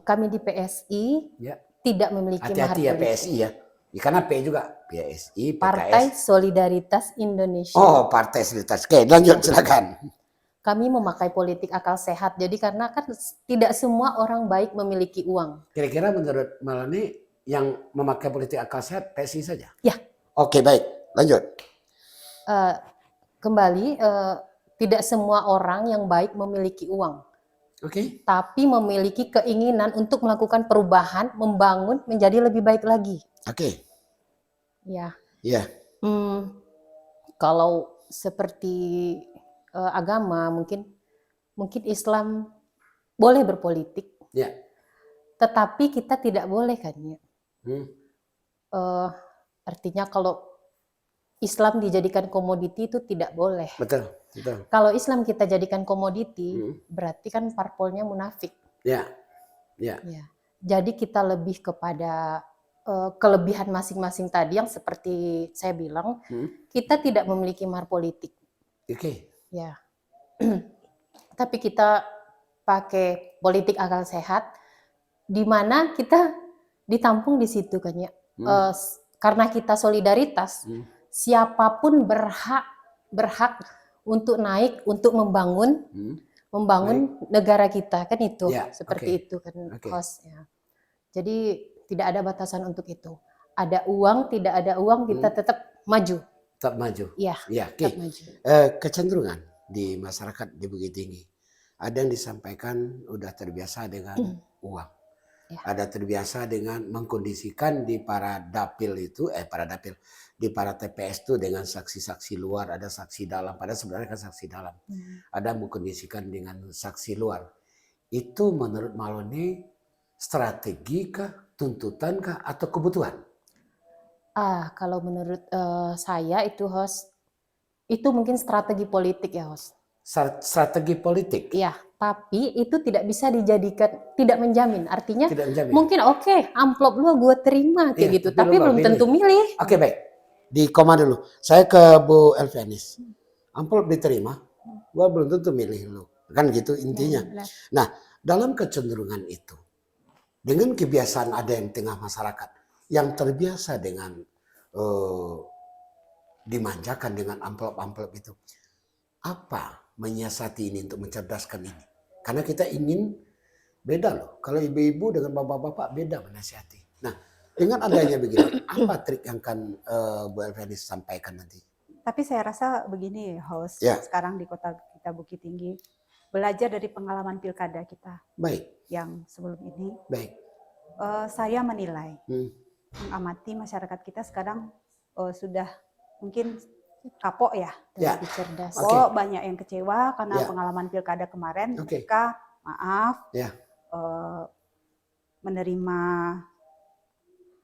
Kami di PSI Ya. tidak memiliki mahar Hati-hati ya politik. PSI ya. Karena P juga PSI, PKS. Partai Solidaritas Indonesia. Oh, Partai Solidaritas. Oke, lanjut silakan. Kami memakai politik akal sehat. Jadi karena kan tidak semua orang baik memiliki uang. Kira-kira menurut Malon nih yang memakai politik akal sehat PSI saja? Ya. Oke, baik. Lanjut. Kembali, tidak semua orang yang baik memiliki uang. Oke. Tapi memiliki keinginan untuk melakukan perubahan, membangun menjadi lebih baik lagi. Oke. Ya. Iya. Kalau seperti agama, mungkin Islam boleh berpolitik. Ya. Tetapi kita tidak boleh kan ya. Artinya kalau Islam dijadikan komoditi itu tidak boleh. Betul, betul. Kalau Islam kita jadikan komoditi, berarti kan parpolnya munafik. Ya. Ya. Ya. Jadi kita lebih kepada kelebihan masing-masing tadi yang seperti saya bilang, kita tidak memiliki mahar politik. Oke. Ya. Tapi kita pakai politik akal sehat, di mana kita ditampung di situ kan ya. Karena kita solidaritas, siapapun berhak untuk naik, untuk membangun negara kita kan itu, Ya, seperti itu kan host ya. Jadi tidak ada batasan untuk itu. Ada uang, tidak ada uang, kita tetap maju. Tetap maju. Iya. Ya, oke. Maju. Kecenderungan di masyarakat di Bukit Tinggi, ada yang disampaikan udah terbiasa dengan uang. Ya. Ada terbiasa dengan mengkondisikan di para dapil itu, di para TPS itu dengan saksi-saksi luar, ada saksi dalam, padahal sebenarnya kan saksi dalam. Ada mengkondisikan dengan saksi luar. Itu menurut Maloni strategi kah, tuntutan kah, atau kebutuhan? Kalau menurut saya itu host, itu mungkin strategi politik ya host. Strategi politik? Iya, tapi itu tidak bisa dijadikan, tidak menjamin. Artinya tidak menjamin. Mungkin oke, amplop lu gue terima kayak gitu, tapi belum tentu milih. Oke, baik. Di koma dulu. Saya ke Bu Elvianis. Amplop diterima, gue belum tentu milih lu. Kan gitu intinya. Nah, dalam kecenderungan itu, dengan kebiasaan ada yang tengah masyarakat yang terbiasa dengan dimanjakan dengan amplop-amplop itu, apa menyiasati ini untuk mencerdaskan ini? Karena kita ingin beda loh. Kalau ibu-ibu dengan bapak-bapak beda menasihati. Nah, dengan adanya begini, apa trik yang akan Bu Elvianis sampaikan nanti? Tapi saya rasa begini, host, Ya. sekarang di kota kita Bukit Tinggi, belajar dari pengalaman pilkada kita Baik, yang sebelum ini, baik. saya menilai, mengamati masyarakat kita sekarang sudah mungkin kapok ya. Ya. Lebih cerdas. Oke. Kok banyak yang kecewa karena Ya. pengalaman pilkada kemarin Oke. mereka maaf Ya. menerima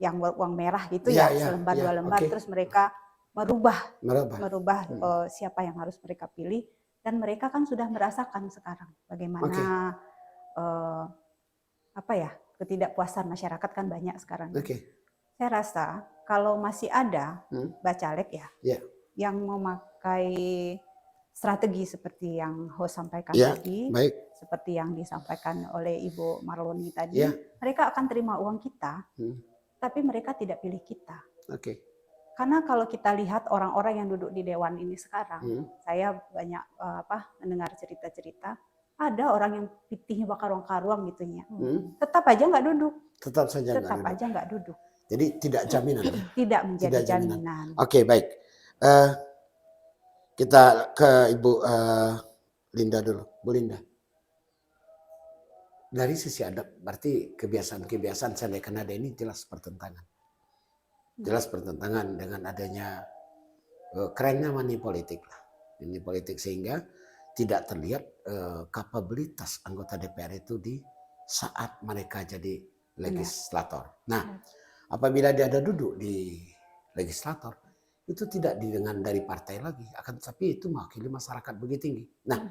yang uang merah gitu Ya, ya, ya, selembar ya, dua lembar, oke. terus mereka merubah Merubah. siapa yang harus mereka pilih, dan mereka kan sudah merasakan sekarang bagaimana ketidakpuasan masyarakat kan banyak sekarang. Oke. Saya rasa kalau masih ada bacalek Ya. yang memakai strategi seperti yang host sampaikan Ya, tadi, baik. seperti yang disampaikan oleh Ibu Marloni tadi, Ya. mereka akan terima uang kita, tapi mereka tidak pilih kita. Oke. Karena kalau kita lihat orang-orang yang duduk di dewan ini sekarang, saya banyak mendengar cerita-cerita, ada orang yang pitihnya karuang-karuang gitu ya, tetap aja nggak duduk, Tetap saja tetap nggak aja nggak duduk, Jadi tidak jaminan. tidak menjadi Tidak jaminan. jaminan. Oke, baik. Kita ke Ibu Linda dulu. Bu Linda. Dari sisi adat, berarti kebiasaan-kebiasaan Sanda Kanada ini jelas pertentangan. Jelas pertentangan dengan adanya kerennya money politik lah. Money politik sehingga tidak terlihat kapabilitas anggota DPR itu di saat mereka jadi legislator. Nah, apabila dia ada duduk di legislator, itu tidak dengan dari partai lagi, akan tetapi itu mewakili masyarakat begitu tinggi. Nah,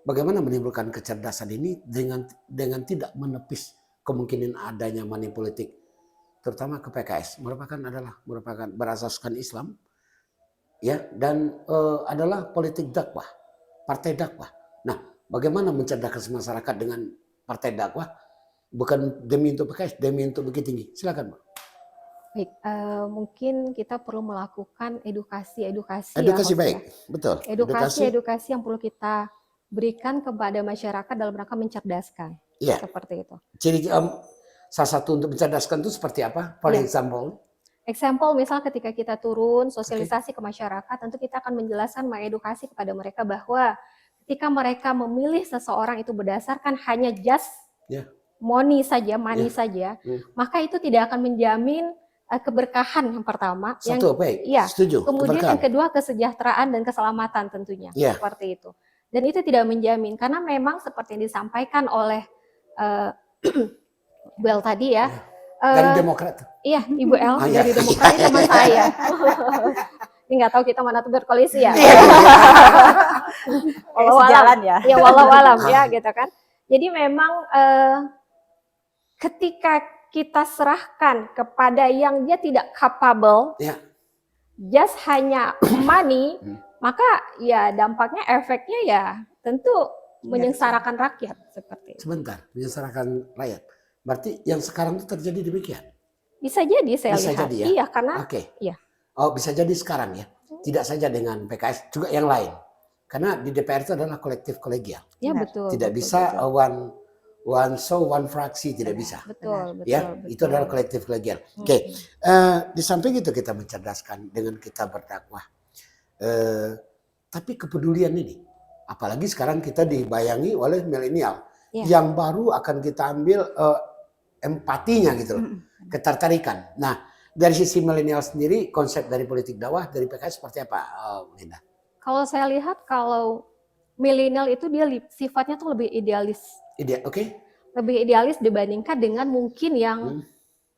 bagaimana menimbulkan kecerdasan ini dengan tidak menepis kemungkinan adanya money politik, terutama ke PKS, merupakan berasaskan Islam, ya, dan adalah politik dakwah, partai dakwah. Nah, bagaimana mencerdaskan masyarakat dengan partai dakwah, bukan demi untuk PKS, demi untuk begitu tinggi. Silakan, Mbak. Baik, mungkin kita perlu melakukan edukasi Edukasi ya, baik, Host, ya. betul. Edukasi yang perlu kita berikan kepada masyarakat dalam rangka mencerdaskan. Iya. Seperti itu. Jadi salah satu untuk mencerdaskan itu seperti apa? For example. Example, misal ketika kita turun sosialisasi ke masyarakat, tentu kita akan menjelaskan, mengedukasi kepada mereka bahwa ketika mereka memilih seseorang itu berdasarkan hanya just money saja, maka itu tidak akan menjamin keberkahan yang pertama. Satu, baik. Setuju. Kemudian yang kedua, kesejahteraan dan keselamatan tentunya. Seperti itu. Dan itu tidak menjamin, karena memang seperti yang disampaikan oleh Bu El tadi ya. Dari Demokrat. Iya, Ibu El dari Demokrat itu teman saya. Ini nggak tahu kita mana tuh berkoalisi ya. Sejalan ya. Ya walau alam ya gitu kan. Jadi memang ketika kita serahkan kepada yang dia tidak capable, just hanya money, maka ya dampaknya, efeknya ya tentu menyengsarakan rakyat seperti itu. Sebentar, menyengsarakan rakyat. Berarti yang sekarang itu terjadi demikian? Bisa jadi saya bisa lihat. Jadi, ya? Iya, karena iya. Oh, bisa jadi sekarang ya. Tidak saja dengan PKS, juga yang lain. Karena di DPR itu adalah kolektif kolegial. Ya, betul. Tidak bisa one show, one fraksi, tidak bisa. Betul, ya, betul. Itu adalah kolektif kolegial. Oke. Di samping itu kita mencerdaskan dengan kita berdakwah. Tapi kepedulian ini, apalagi sekarang kita dibayangi oleh milenial yang baru akan kita ambil empatinya gitu loh, ketertarikan. Nah, dari sisi milenial sendiri, konsep dari politik dakwah dari PKS seperti apa, Linda? Kalau saya lihat, kalau milenial itu dia sifatnya tuh lebih idealis. Lebih idealis dibandingkan dengan mungkin yang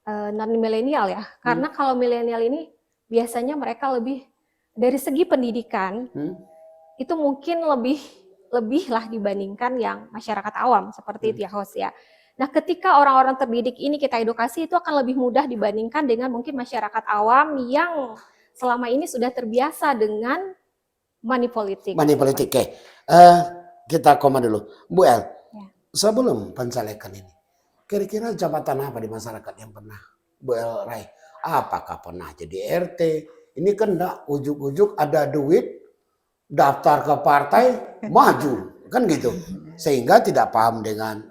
non milenial ya. Karena kalau milenial ini biasanya mereka lebih dari segi pendidikan itu mungkin lebih lah dibandingkan yang masyarakat awam seperti itu ya, host ya. Nah, ketika orang-orang terdidik ini kita edukasi, itu akan lebih mudah dibandingkan dengan mungkin masyarakat awam yang selama ini sudah terbiasa dengan money politik. Money politik, oke. Kita koma dulu. Bu El, sebelum pencalekan ini, kira-kira jabatan apa di masyarakat yang pernah Bu El raih? Apakah pernah jadi RT? Ini kan enggak, ujuk-ujuk ada duit, daftar ke partai, maju. Kan gitu. Sehingga tidak paham dengan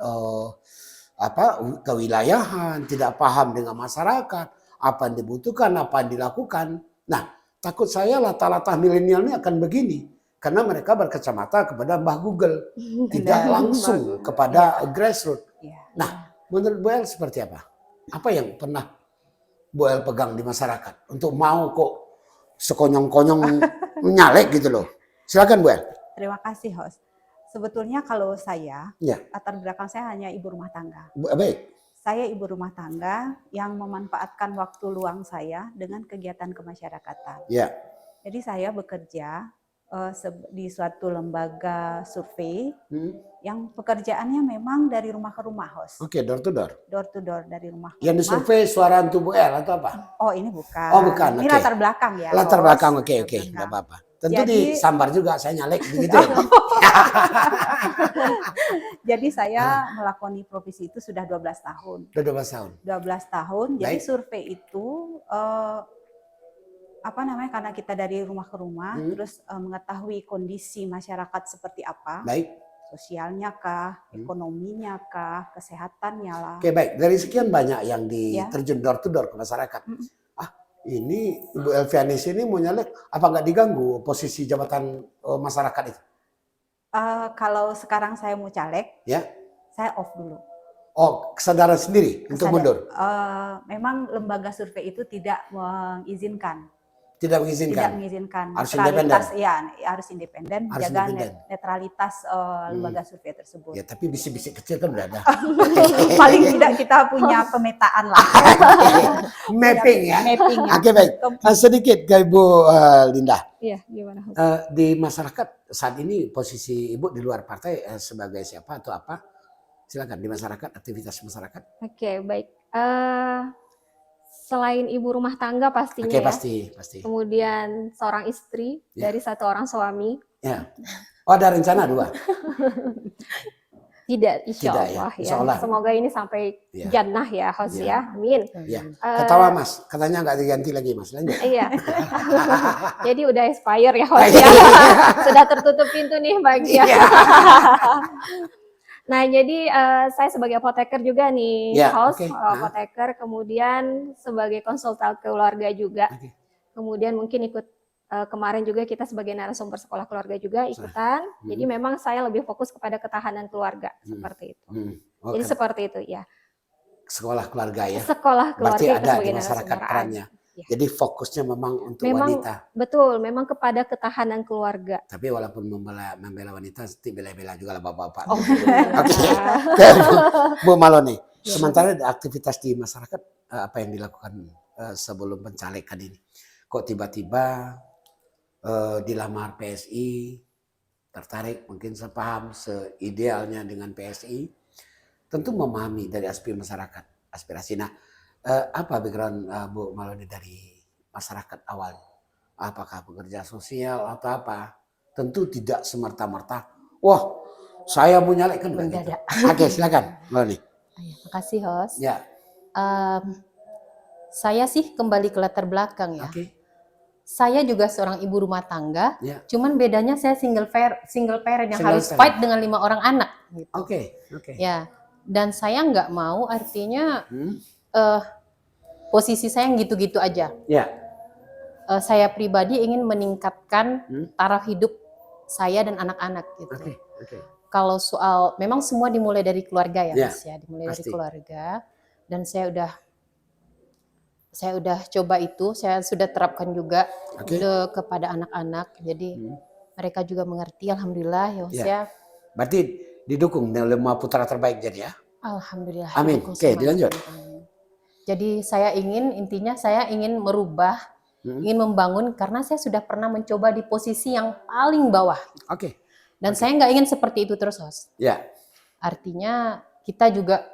kewilayahan, tidak paham dengan masyarakat, apa yang dibutuhkan, apa yang dilakukan. Nah, takut saya latar-latar milenial ini akan begini. karena mereka berkacamata kepada Mbah Google, tidak Mbah langsung kepada grassroots. Ya. Nah, menurut Bu El seperti apa? Apa yang pernah Bu El pegang di masyarakat untuk mau kok sekonyong-konyong nyalek gitu loh? Silakan Bu El. Terima kasih host. Sebetulnya kalau saya, Ya. latar belakang saya hanya ibu rumah tangga. Baik. Saya ibu rumah tangga yang memanfaatkan waktu luang saya dengan kegiatan kemasyarakatan. Ya. Jadi saya bekerja di suatu lembaga survei yang pekerjaannya memang dari rumah ke rumah, host. Oke, door to door. Door to door dari rumah ke Yang rumah. disurvei suara untuk Bu El atau apa? Oh, ini bukan. Oh, bukan. Ini Oke. latar belakang ya. Latar host. belakang, oke, Latar oke, belakang. nggak apa-apa. Tentu Jadi- disambar juga, saya nyalek begitu ya. Jadi saya melakoni profesi itu sudah 12 tahun. Udah 12 tahun. 12 tahun. Jadi Baik. survei itu karena kita dari rumah ke rumah, terus mengetahui kondisi masyarakat seperti apa, Baik. sosialnya kah, ekonominya kah, kesehatannya lah. Oke, baik. Dari sekian banyak yang Ya. diterjun door to door ke masyarakat. Ini Ibu Elvianis ini mau nyalek, apa nggak diganggu posisi jabatan masyarakat itu? Kalau sekarang saya mau caleg, Ya. saya off dulu. Oh, kesadaran sendiri untuk Kesadaran. mundur. Memang lembaga survei itu tidak mengizinkan. Tidak Tidak mengizinkan. mengizinkan Harus netralitas, ya harus independen, Harus jaga independen. netralitas lembaga survei tersebut. Ya, tapi bisik-bisik kecil kan udah ada. Paling tidak kita punya pemetaan lah. Mapping ya. Mapping ya. Oke, baik. Sedikit ke Ibu Linda. Iya, gimana host? Di masyarakat saat ini posisi Ibu di luar partai sebagai siapa atau apa? Silakan di masyarakat, aktivitas masyarakat. Oke, baik. Selain ibu rumah tangga pastinya Oke, ya. pasti. Kemudian seorang istri Ya. dari satu orang suami. Ya. Oh, ada rencana 2. Tidak, insya Tidak, ya. Allah ya. Insya Allah. Semoga ini sampai Ya. jannah ya, host Ya. ya. Amin. Ya. Ketawa Mas, katanya nggak diganti lagi Mas. Lanjut. Iya. Jadi udah expire ya, host ya. Sudah tertutup pintu nih bagi ya. Iya. Nah, jadi saya sebagai apoteker juga nih, Ya, host oke. apoteker, kemudian sebagai konsultan keluarga juga. Oke. Kemudian mungkin ikut kemarin juga kita sebagai narasumber sekolah keluarga juga ikutan. Jadi memang saya lebih fokus kepada ketahanan keluarga seperti itu. Oh, Jadi kan seperti itu ya. sekolah keluarga ya. Sekolah keluarga Berarti itu ada sebagai di masyarakat narasumber perannya. Ya. Jadi fokusnya memang untuk Memang wanita. betul, memang kepada ketahanan keluarga. Tapi walaupun membela wanita, pasti bela-bela juga lah bapak-bapak. Oh, Oke. Bu Maloni, sementara aktivitas di masyarakat apa yang dilakukan sebelum pencalekan ini? Kok tiba-tiba dilamar PSI, tertarik mungkin sepaham seidealnya dengan PSI, tentu memahami dari aspirasi. Nah, apa background Bu Maloni dari masyarakat awal? Apakah pekerja sosial atau apa? Tentu tidak semerta-merta, wah saya mau nyalek kan gitu. Mendadak. Oke, silakan Maloni. Makasih host. Ya, Saya sih kembali ke latar belakang ya. oke. Saya juga seorang ibu rumah tangga, Ya. cuman bedanya saya single parent yang Single harus parent. fight dengan 5 orang anak. Gitu. Oke. Ya, dan saya nggak mau artinya Hmm. posisi saya yang gitu-gitu aja. Ya, Saya pribadi ingin meningkatkan Hmm. taraf hidup saya dan anak-anak gitu. oke. Kalau soal memang semua dimulai dari keluarga ya, Ya, Mas ya, dimulai pasti. dari keluarga. Dan saya udah coba itu, saya sudah terapkan juga Oke. kepada anak-anak. Jadi mereka juga mengerti, alhamdulillah ya, Mas Ya. ya. Berarti didukung dengan 5 putra terbaik jadi ya? Alhamdulillah. Amin. didukung Oke, sama dilanjut. Tuhan. Jadi intinya saya ingin merubah, ingin membangun karena saya sudah pernah mencoba di posisi yang paling bawah. Oke. Dan saya nggak ingin seperti itu terus, Host. Ya, Artinya kita juga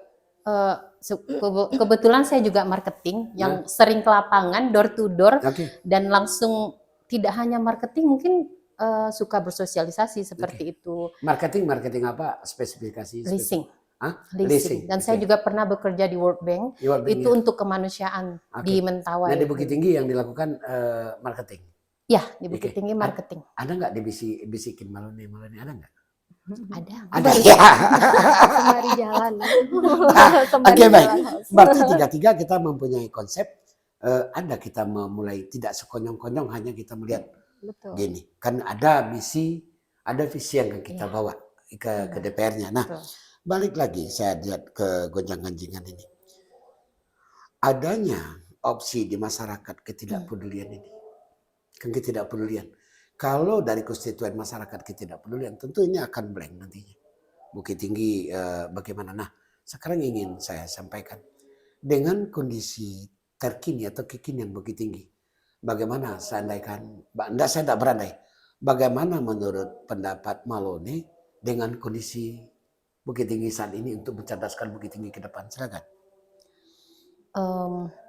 kebetulan saya juga marketing yang sering ke lapangan door to door oke. dan langsung tidak hanya marketing, mungkin suka bersosialisasi seperti itu. Marketing apa? Spesifikasi? Leasing. Hah? Leasing. Dan saya Oke. juga pernah bekerja di World Bank. Di World Bank, Itu ya. untuk kemanusiaan Oke. di Mentawai. Nah, di Bukit Tinggi yang dilakukan marketing. Ya, di Bukit Oke. Tinggi marketing. Ada nggak dibisikin Maloni ada nggak? Ada. Ada ya. Sembari jalan. Oke, baik. Berarti tiga-tiga kita mempunyai konsep. Ada kita memulai tidak sekonyong-konyong hanya kita melihat Betul. Gini, kan ada misi, ada visi yang kita bawa ke DPR-nya. Nah, Betul. balik lagi saya lihat ke gonjang-ganjingan ini. Adanya opsi di masyarakat ketidakpedulian ini. Kan ketidakpedulian. Kalau dari konstituen masyarakat ketidakpedulian, tentu ini akan blank nantinya. Bukit Tinggi bagaimana? Nah, sekarang ingin saya sampaikan. Dengan kondisi terkini atau kekinian Bukit Tinggi, bagaimana seandainya, saya tidak berandai, bagaimana menurut pendapat Malone dengan kondisi Bukit Tinggi saat ini untuk mencerdaskan Bukit Tinggi ke depan? Silakan.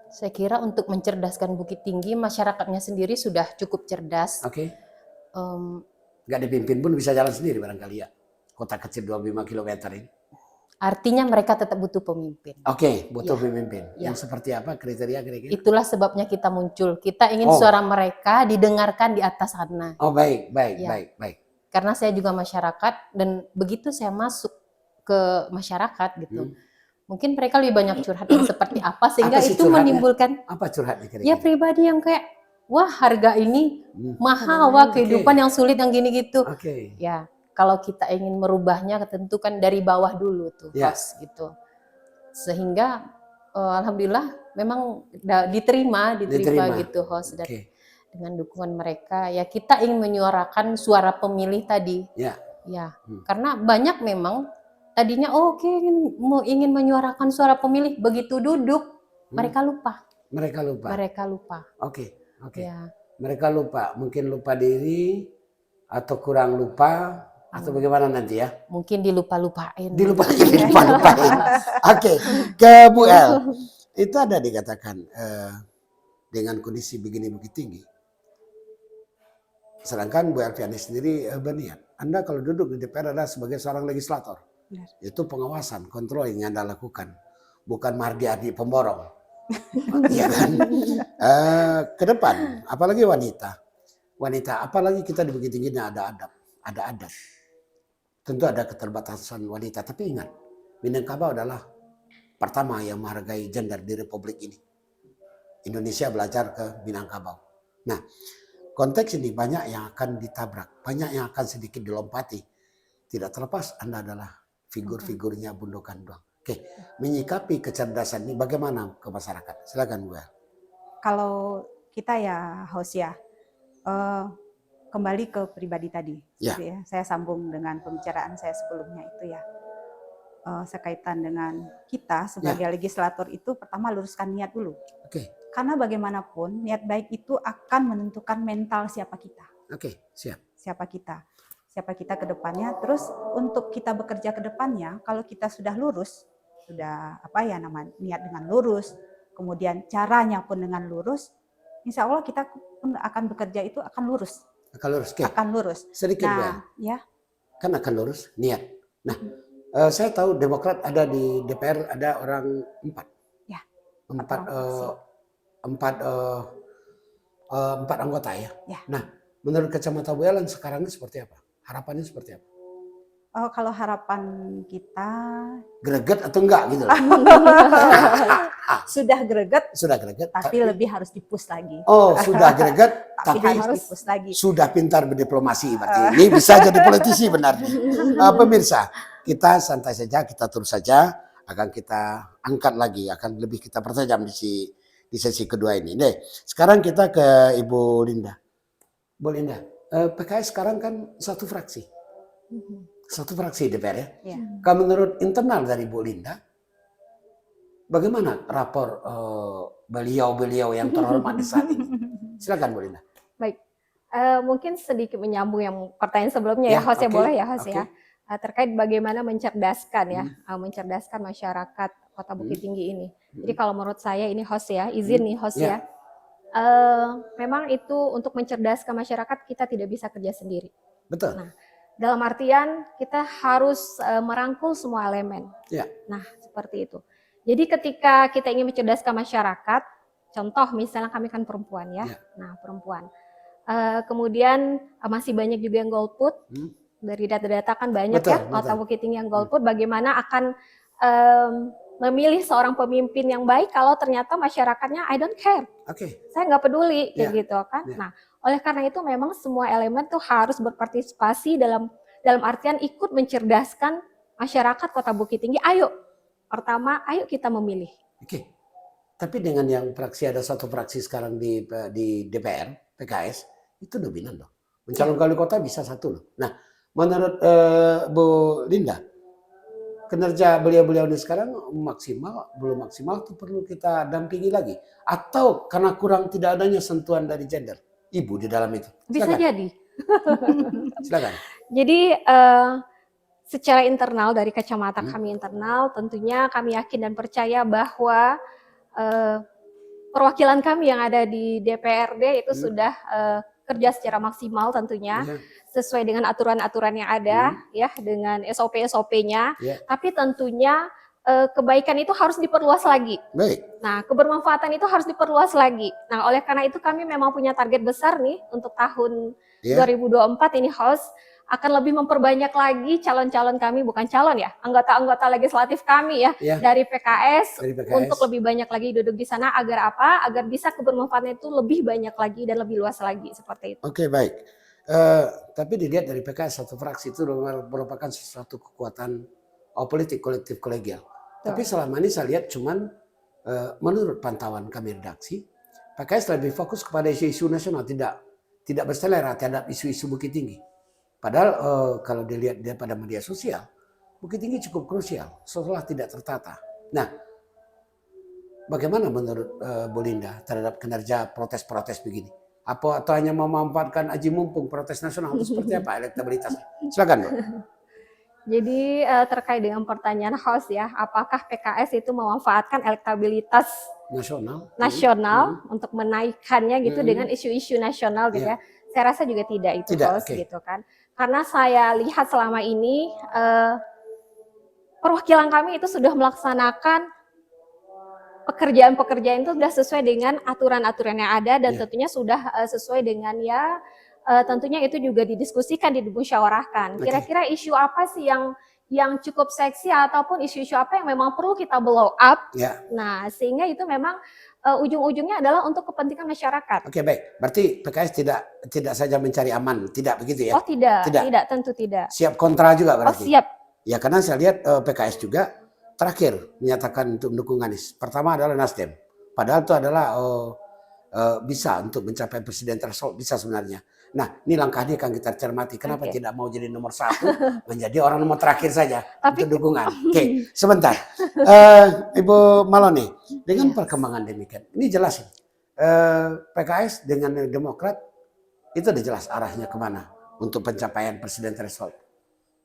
Saya kira untuk mencerdaskan Bukit Tinggi, masyarakatnya sendiri sudah cukup cerdas. Oke. Em, Nggak dipimpin pun bisa jalan sendiri barangkali ya. Kota kecil 25 km ini. Artinya mereka tetap butuh pemimpin. Oke, butuh Ya. pemimpin. Ya. Yang seperti apa kriteria kira-kira? Itulah sebabnya kita muncul. Kita ingin suara mereka didengarkan di atas sana. Oh, baik. Ya. Karena saya juga masyarakat, dan begitu saya masuk ke masyarakat gitu, mungkin mereka lebih banyak curhat yang seperti apa, sehingga Apa sih itu curhatnya? menimbulkan Apa curhatnya kira-kira? ya pribadi yang kayak, wah harga ini mahal, wah kehidupan yang sulit yang gini gitu. Oke. Ya, kalau kita ingin merubahnya, tentu kan dari bawah dulu tuh, Ya. Host, gitu. Sehingga alhamdulillah memang diterima gitu, Host. Dan dengan dukungan mereka, ya kita ingin menyuarakan suara pemilih tadi. Ya. Karena banyak memang tadinya ingin menyuarakan suara pemilih, begitu duduk mereka lupa. Mereka lupa. Oke. Ya. Mereka lupa, mungkin lupa diri atau kurang lupa atau bagaimana nanti ya? Mungkin dilupa-lupain. Dilupa-lupain. Oke, ke Bu El. Itu ada dikatakan dengan kondisi begini Bukit Tinggi. Sedangkan Bu Elviani sendiri berniat, Anda kalau duduk di DPR adalah sebagai seorang legislator. Benar. Itu pengawasan, kontrol yang Anda lakukan. Bukan Mardi Adi pemborong. Iya kan? Ke depan, apalagi wanita, apalagi kita di Bukit Tinggi ini ada adat. Tentu ada keterbatasan wanita, tapi ingat, Minangkabau adalah pertama yang menghargai gender di Republik ini. Indonesia belajar ke Minangkabau. Nah, konteks ini banyak yang akan ditabrak, banyak yang akan sedikit dilompati. Tidak terlepas Anda adalah figur-figurnya Bundokan doang. Oke, menyikapi kecerdasan ini bagaimana ke masyarakat? Silakan Bu. Kalau kita ya, host ya, kembali ke pribadi tadi. Ya. Gitu ya. Saya sambung dengan pembicaraan saya sebelumnya itu ya. Sekaitan dengan kita sebagai legislator itu pertama luruskan niat dulu. Oke. Karena bagaimanapun niat baik itu akan menentukan mental siapa kita. Oke, siap. Siapa kita ke depannya. Terus untuk kita bekerja ke depannya, kalau kita sudah lurus, sudah niat dengan lurus, kemudian caranya pun dengan lurus, insya Allah kita pun akan bekerja itu akan lurus. Akan lurus. Sedikit ya. Kan akan lurus niat. Nah, saya tahu Demokrat ada di DPR ada orang 4. Ya. 4 anggota ya. Ya. Nah, menurut kacamata Bu Ellen sekarang ini seperti apa? Harapannya seperti apa? Kalau harapan kita greget atau enggak gitu loh. Sudah greget, tapi lebih harus dipus lagi. Oh, sudah greget tapi harus dipus lagi. Sudah pintar berdiplomasi berarti. Ini bisa jadi politisi benar nih. Pemirsa, kita santai saja, kita terus saja, akan kita angkat lagi, akan lebih kita pertajam di sesi kedua ini. Nih, sekarang kita ke Ibu Linda. Bu Linda, PKS sekarang kan satu fraksi. Satu fraksi DPR ya. Ya. Kalau menurut internal dari Bu Linda, bagaimana rapor beliau-beliau yang terhormat di saat ini? Silakan Bu Linda. Baik, mungkin sedikit menyambung yang pertanyaan sebelumnya ya, Host ya, boleh ya Host ya. Terkait bagaimana mencerdaskan mencerdaskan masyarakat Kota Bukit Tinggi ini. Jadi kalau menurut saya ini Host ya, izin nih Host ya. Memang itu untuk mencerdaskan masyarakat kita tidak bisa kerja sendiri. Betul. Nah, dalam artian kita harus merangkul semua elemen. Ya. Nah, seperti itu. Jadi ketika kita ingin mencerdaskan masyarakat, contoh misalnya kami kan perempuan ya. Nah, perempuan. Kemudian masih banyak juga yang golput. Dari data-data kan banyak Kota Bukit Tinggi yang golput. Bagaimana akan memilih seorang pemimpin yang baik kalau ternyata masyarakatnya I don't care. Saya nggak peduli kayak gitu kan. Nah, Oleh karena itu memang semua elemen tuh harus berpartisipasi dalam artian ikut mencerdaskan masyarakat Kota Bukit Tinggi. Ayo, pertama, ayo kita memilih. Oke. Tapi dengan yang fraksi, ada satu fraksi sekarang di DPR, PKS, itu dominan loh. Mencalonkan wali kota bisa satu loh. Nah, menurut Bu Linda, kinerja beliau-beliau ini sekarang maksimal, belum maksimal, itu perlu kita dampingi lagi. Atau karena kurang tidak adanya sentuhan dari gender, ibu di dalam itu. Bisa jadi. Silakan. Jadi secara internal, dari kacamata kami internal, tentunya kami yakin dan percaya bahwa perwakilan kami yang ada di DPRD itu sudah kerja secara maksimal tentunya, sesuai dengan aturan-aturan yang ada, ya, dengan SOP-SOP-nya. Tapi tentunya kebaikan itu harus diperluas lagi. Baik. Nah, kebermanfaatan itu harus diperluas lagi. Nah, oleh karena itu kami memang punya target besar nih untuk tahun 2024 ini, host akan lebih memperbanyak lagi calon-calon kami, bukan calon ya, anggota-anggota legislatif kami ya, dari PKS, untuk lebih banyak lagi duduk di sana. Agar apa? Agar bisa kebermanfaatan itu lebih banyak lagi dan lebih luas lagi, seperti itu. Oke, baik. Tapi dilihat dari PKS, satu fraksi itu merupakan sesuatu kekuatan politik kolektif kolegial. Tapi selama ini saya lihat cuman menurut pantauan kami redaksi, PKS lebih fokus kepada isu-isu nasional, tidak berselera terhadap isu-isu Bukit Tinggi. Padahal kalau dilihat pada media sosial, Bukit Tinggi cukup krusial, seolah tidak tertata. Nah, bagaimana menurut Bu Linda terhadap kinerja protes-protes begini? Atau hanya memanfaatkan aji mumpung protes nasional, itu seperti apa elektabilitasnya? Silakan, Bu. Jadi terkait dengan pertanyaan host ya, apakah PKS itu memanfaatkan elektabilitas nasional untuk menaikkannya gitu dengan isu-isu nasional gitu ya? Saya rasa juga tidak itu, host, gitu kan. Karena saya lihat selama ini perwakilan kami itu sudah melaksanakan pekerjaan-pekerjaan itu sudah sesuai dengan aturan-aturan yang ada, dan tentunya sudah sesuai dengan tentunya itu juga didiskusikan, dimusyawarahkan. Kira-kira isu apa sih yang cukup seksi, ataupun isu-isu apa yang memang perlu kita blow up. Nah, sehingga itu memang ujung-ujungnya adalah untuk kepentingan masyarakat. Oke, baik. Berarti PKS tidak saja mencari aman, tidak begitu ya? Oh, tidak, tentu tidak. Siap kontra juga berarti? Oh, siap. Ya, karena saya lihat PKS juga terakhir menyatakan untuk mendukung Anies. Pertama adalah Nasdem. Padahal itu adalah bisa untuk mencapai presiden threshold, bisa sebenarnya. Nah, ini langkah dia akan kita cermati. Kenapa tidak mau jadi nomor 1, menjadi orang nomor terakhir saja untuk dukungan. Oke, sebentar. Ibu Maloni, dengan perkembangan demikian, ini jelasin. PKS dengan Demokrat, itu udah jelas arahnya kemana untuk pencapaian presiden threshold.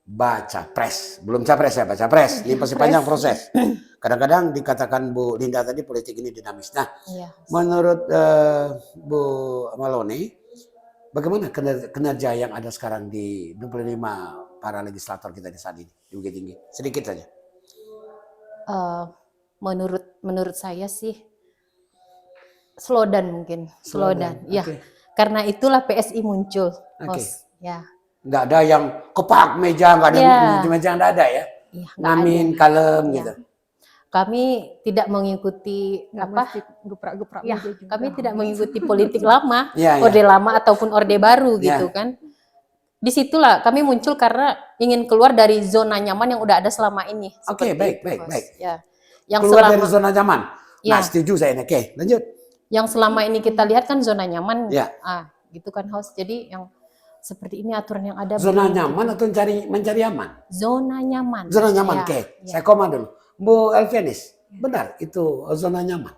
Baca pres, belum capres ya, baca pres. Ini pasti panjang proses. Kadang-kadang dikatakan Bu Linda tadi politik ini dinamis. Nah, menurut Bu Maloni, bagaimana kinerja yang ada sekarang di 25 para legislator kita di saat ini di Bukit Tinggi? Sedikit saja. Menurut saya sih slow down mungkin, slow down. Ya, karena itulah PSI muncul. Ya. Nggak ada yang kepak meja, nggak ada meja, nggak ada ya. Ngamin, kalem gitu. Kami tidak mengikuti geprak-geprak. Ya, kami tidak mengikuti politik lama, orde lama ataupun orde baru gitu kan. Disitulah kami muncul karena ingin keluar dari zona nyaman yang udah ada selama ini. Oke, baik. Ya. Yang keluar dari zona nyaman. Nah, setuju saya ini. Oke, lanjut. Yang selama ini kita lihat kan zona nyaman. Gitu kan, host. Jadi yang seperti ini aturan yang ada. Zona nyaman atau mencari aman? Zona nyaman. Zona nyaman, oke. Saya koma dulu. Bu Elvianis, benar itu zona nyaman?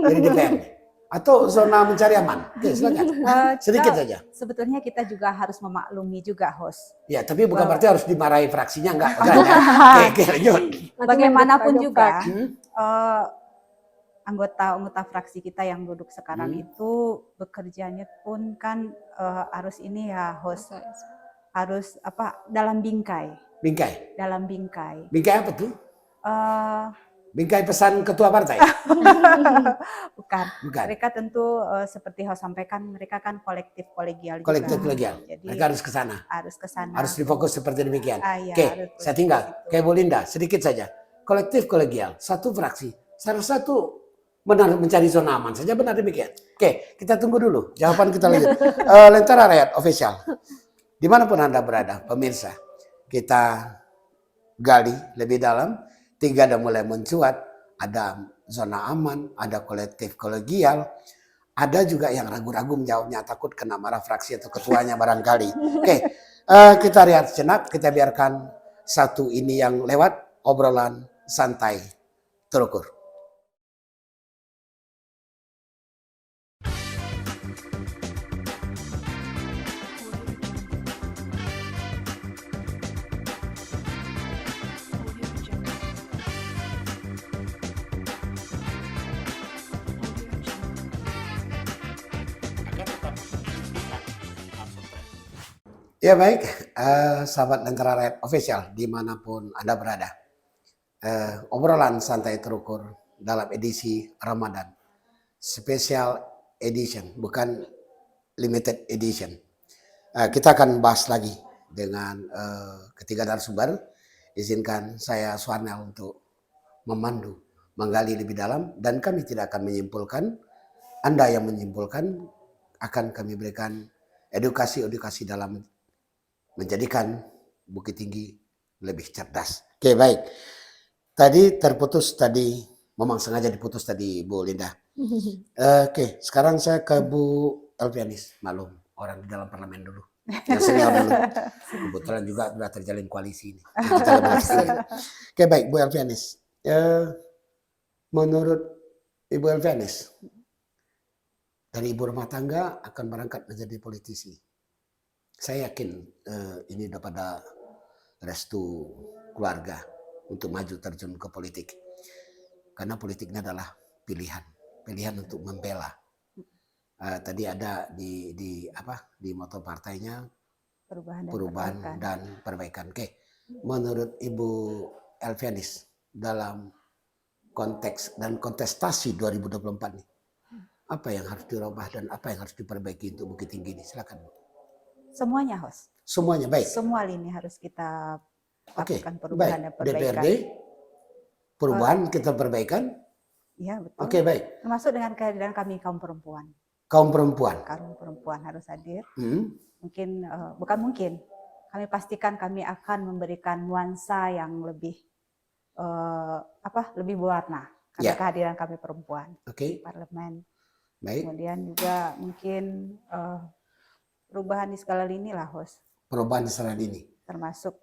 Dari DPR? Atau zona mencari aman? Oke, silakan. Sedikit saja. Sebetulnya kita juga harus memaklumi juga, host. Ya, tapi bukan berarti harus dimarahi fraksinya, enggak. Oke, lanjut. Bagaimanapun juga, anggota fraksi kita yang duduk sekarang itu bekerjanya pun kan harus ini ya, host, harus dalam bingkai. Dalam bingkai. Bingkai apa tuh? Bingkai pesan ketua partai? Bukan. Mereka tentu seperti host sampaikan, mereka kan kolektif kolegial. Jadi, mereka harus ke sana. Harus difokus seperti demikian. Oke, saya tinggal. Kayak Bu Linda, sedikit saja. Kolektif kolegial, satu fraksi. Salah satu Benar mencari zona aman saja, benar demikian. Oke, kita tunggu dulu. Jawaban kita lanjut. Lentera Rakyat Official. Dimanapun Anda berada, pemirsa, kita gali lebih dalam. 3 udah mulai mencuat. Ada zona aman, ada kolektif kolegial, ada juga yang ragu-ragu menjawabnya, takut kena marah fraksi atau ketuanya barangkali. Oke, kita lihat sejenak, kita biarkan satu ini yang lewat, obrolan santai terukur. Ya baik, sahabat Lentera Rakyat Official dimanapun Anda berada. Obrolan santai terukur dalam edisi Ramadan. Special edition, bukan limited edition. Kita akan bahas lagi dengan ketiga narasumber. Izinkan saya Suarnel untuk memandu, menggali lebih dalam, dan kami tidak akan menyimpulkan. Anda yang menyimpulkan, akan kami berikan edukasi-edukasi dalam menjadikan Bukit Tinggi lebih cerdas. Oke, baik. Tadi terputus tadi, memang sengaja diputus tadi Bu Linda. Oke, sekarang saya ke Bu Elvianis. Maklum, orang di dalam parlemen dulu. Yang senior dulu. Kebetulan juga sudah terjalin koalisi ini. Oke, baik Bu Elvianis. Menurut Ibu Elvianis, dari ibu rumah tangga akan berangkat menjadi politisi. Saya yakin ini udah pada restu keluarga untuk maju terjun ke politik. Karena politiknya adalah pilihan untuk membela. Tadi ada di moto partainya perubahan dan perbaikan. Oke. Menurut Ibu Elvianis dalam konteks dan kontestasi 2024 ini, apa yang harus dirubah dan apa yang harus diperbaiki untuk Bukit Tinggi ini? Silakan. Semuanya, host. Semuanya, baik. Semua lini harus kita lakukan perubahan dan perbaikan. DPRD, perubahan kita perbaikan. Iya, betul. Oke, baik. Termasuk dengan kehadiran kami kaum perempuan. Kaum perempuan. Kaum perempuan harus hadir. Mungkin, bukan mungkin. Kami pastikan kami akan memberikan nuansa yang lebih lebih berwarna karena kehadiran kami perempuan di parlemen. Baik. Kemudian juga mungkin perubahan di skala lini lah, host. Perubahan di skala lini. Termasuk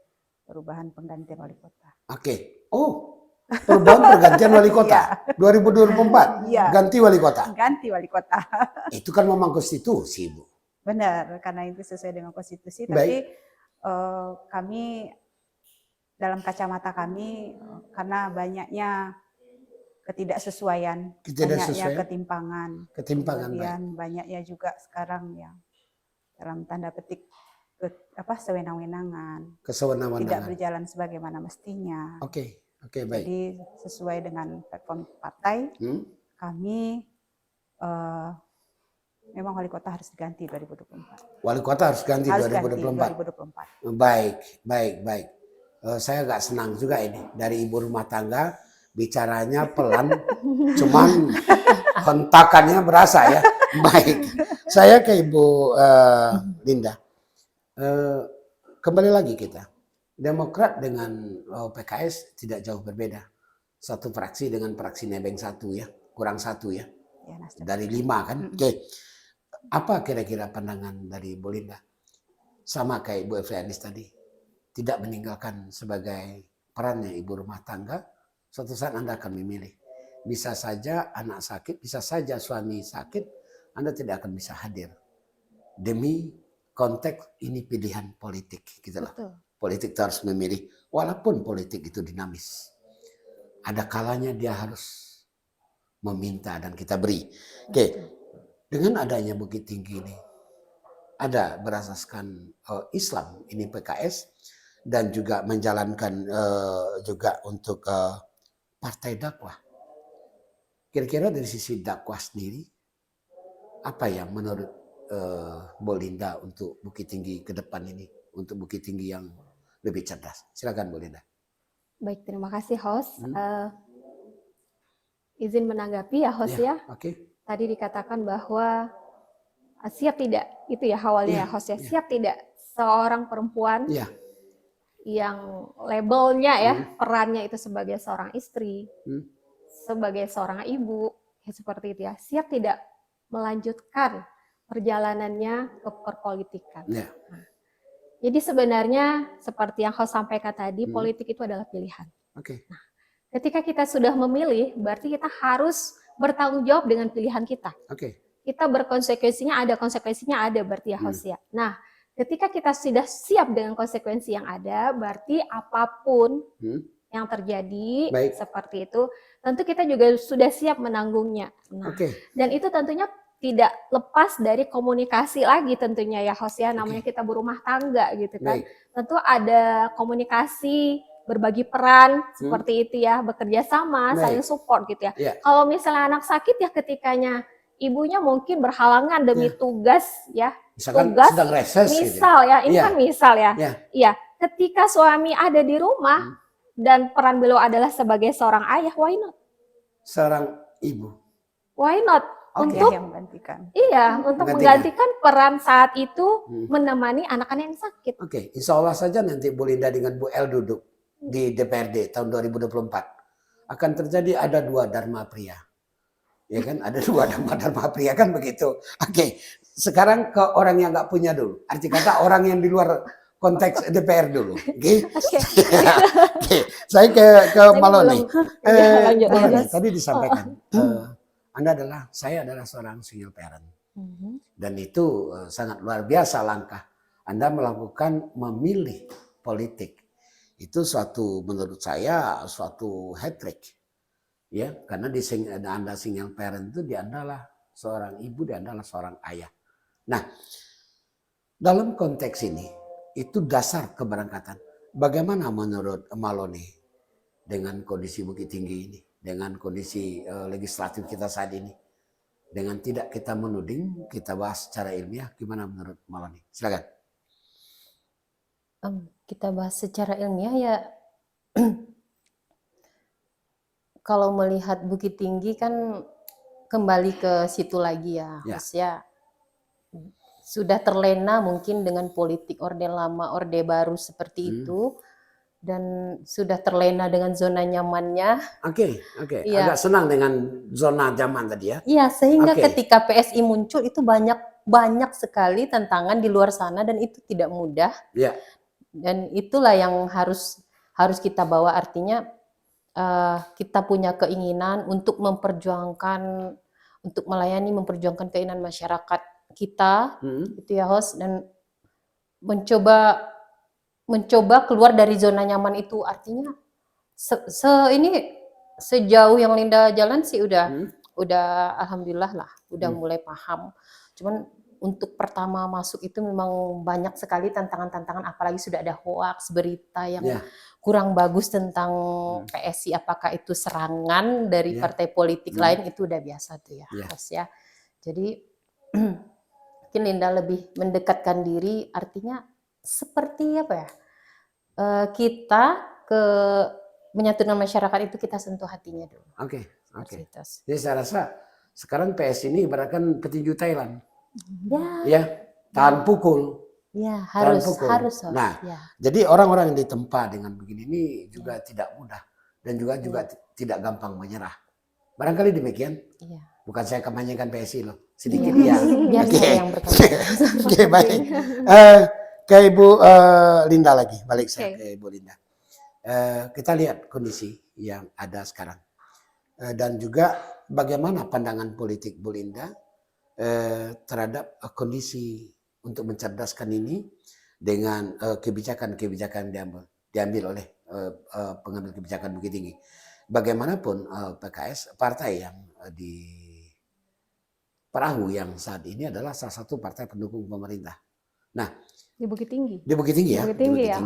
perubahan penggantian wali kota. Oke. Oh, perubahan pergantian wali kota 2024. Iya. Ganti wali kota. Ganti wali kota. Itu kan memang konstitusi, Bu. Benar, karena itu sesuai dengan konstitusi. Baik. Tapi kami dalam kacamata kami karena banyaknya ketidaksesuaian, banyaknya ketimpangan, kemudian banyaknya juga sekarang yang dalam tanda petik sewenang-wenangan, tidak berjalan sebagaimana mestinya. Oke, baik. Jadi sesuai dengan platform partai, kami memang wali kota harus diganti 2024. Wali kota harus ganti 2024. Baik. Saya agak senang juga ini dari ibu rumah tangga bicaranya pelan, cuman hentakannya berasa ya. Baik, saya ke Ibu Linda. Kembali lagi kita, Demokrat dengan PKS tidak jauh berbeda. Satu fraksi dengan fraksi nebeng satu ya, kurang satu ya. Dari 5 kan. Oke. Apa kira-kira pandangan dari Ibu Linda? Sama kayak Ibu Elvianis tadi, tidak meninggalkan sebagai perannya ibu rumah tangga. Suatu saat Anda akan memilih. Bisa saja anak sakit, bisa saja suami sakit, Anda tidak akan bisa hadir. Demi konteks ini pilihan politik, gitulah. Politik itu harus memilih, walaupun politik itu dinamis. Ada kalanya dia harus meminta dan kita beri. Oke, dengan adanya Bukit Tinggi ini, ada berasaskan Islam, ini PKS, dan juga menjalankan juga untuk partai dakwah. Kira-kira dari sisi dakwah sendiri, apa yang menurut Bu Linda untuk Bukit Tinggi ke depan ini, untuk Bukit Tinggi yang lebih cerdas? Silakan Bu Linda. Baik, terima kasih host. izin menanggapi ya host ya. Oke. Tadi dikatakan bahwa siap tidak, itu ya awalnya ya host ya, siap tidak seorang perempuan yang labelnya ya perannya itu sebagai seorang istri, sebagai seorang ibu, ya seperti itu ya, siap tidak melanjutkan perjalanannya ke perpolitikan. Nah, jadi sebenarnya seperti yang host sampaikan tadi, politik itu adalah pilihan. Nah, ketika kita sudah memilih, berarti kita harus bertanggung jawab dengan pilihan kita. Kita berkonsekuensinya ada berarti ya host ya. Nah, ketika kita sudah siap dengan konsekuensi yang ada, berarti apapun yang terjadi seperti itu, tentu kita juga sudah siap menanggungnya. Nah, dan itu tentunya tidak lepas dari komunikasi lagi tentunya ya host ya, namanya kita berumah tangga gitu kan. Tentu ada komunikasi, berbagi peran seperti itu ya, bekerja sama, saling support gitu ya. Kalau misalnya anak sakit ya ketikanya ibunya mungkin berhalangan demi tugas ya, misalkan tugas sedang reses misal gitu. Ya, ini kan misal ya. Iya, ketika suami ada di rumah dan peran beliau adalah sebagai seorang ayah, why not? Seorang ibu. Why not? Untuk yang menggantikan. Iya, untuk menggantikan peran saat itu menemani anak-anak yang sakit. Insya Allah saja nanti Bu Linda dengan Bu El duduk di DPRD tahun 2024 akan terjadi ada 2 Dharma Pria, ya kan? Ada 2 Dharma Pria kan begitu. Sekarang ke orang yang nggak punya dulu. Arti kata orang yang di luar konteks DPR dulu. Saya ke Malone. Tadi disampaikan. Saya adalah seorang single parent. Dan itu sangat luar biasa langkah. Anda melakukan memilih politik. Itu menurut saya suatu hat trick. Ya, karena Anda single parent itu di Anda lah seorang ibu, di Anda lah seorang ayah. Nah, dalam konteks ini itu dasar keberangkatan. Bagaimana menurut Malone dengan kondisi Bukit Tinggi ini, dengan kondisi legislatif kita saat ini, dengan tidak kita menuding, kita bahas secara ilmiah, gimana menurut Malone? Silakan. Kita bahas secara ilmiah ya. Kalau melihat Bukit Tinggi kan kembali ke situ lagi ya, Mas ya. Sudah terlena mungkin dengan politik orde lama, orde baru seperti itu, dan sudah terlena dengan zona nyamannya. Agak senang dengan zona nyaman tadi ya. Iya, sehingga ketika PSI muncul itu banyak sekali tantangan di luar sana dan itu tidak mudah. Dan itulah yang harus kita bawa, artinya kita punya keinginan untuk memperjuangkan, untuk memperjuangkan keinginan masyarakat kita, itu ya host, dan mencoba keluar dari zona nyaman itu, artinya sejauh yang Linda jalan sih udah alhamdulillah lah, udah mulai paham. Cuman untuk pertama masuk itu memang banyak sekali tantangan-tantangan, apalagi sudah ada hoaks, berita yang kurang bagus tentang PSI, apakah itu serangan dari partai politik lain, itu udah biasa tuh ya, host ya. Jadi mungkin Linda lebih mendekatkan diri, artinya seperti apa ya, kita ke menyatukan masyarakat itu kita sentuh hatinya dulu. Jadi saya rasa sekarang PS ini ibaratkan petinju Thailand. Tahan pukul. Harus. Nah, jadi orang-orang yang ditempa dengan begini ini juga tidak mudah dan juga tidak gampang menyerah. Barangkali demikian. Bukan saya kampanyekan PSI loh, sedikit biar saya yang berkata. Baik. Ke Ibu Linda lagi, balik saya ke Ibu Linda. Kita lihat kondisi yang ada sekarang dan juga bagaimana pandangan politik Bu Linda terhadap kondisi untuk mencerdaskan ini dengan kebijakan-kebijakan diambil oleh pengambil kebijakan Bukit Tinggi. Bagaimanapun PKS partai yang di perahu yang saat ini adalah salah satu partai pendukung pemerintah. Nah, di Bukit Tinggi. Di Bukit Tinggi ya. Bukit Tinggi ya.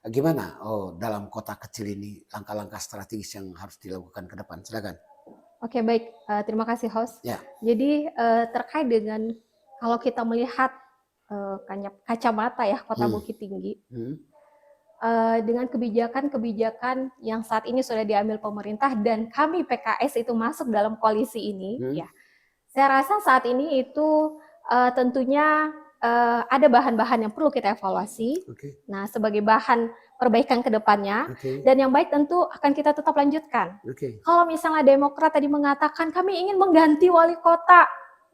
Gimana? Dalam kota kecil ini langkah-langkah strategis yang harus dilakukan ke depan. Silakan. Oke, baik. Terima kasih host. Jadi terkait dengan kalau kita melihat kacamata ya kota Bukit Tinggi, dengan kebijakan-kebijakan yang saat ini sudah diambil pemerintah dan kami PKS itu masuk dalam koalisi ini, ya, saya rasa saat ini itu tentunya ada bahan-bahan yang perlu kita evaluasi. Nah, sebagai bahan perbaikan ke depannya, dan yang baik tentu akan kita tetap lanjutkan. Kalau misalnya Demokrat tadi mengatakan kami ingin mengganti wali kota,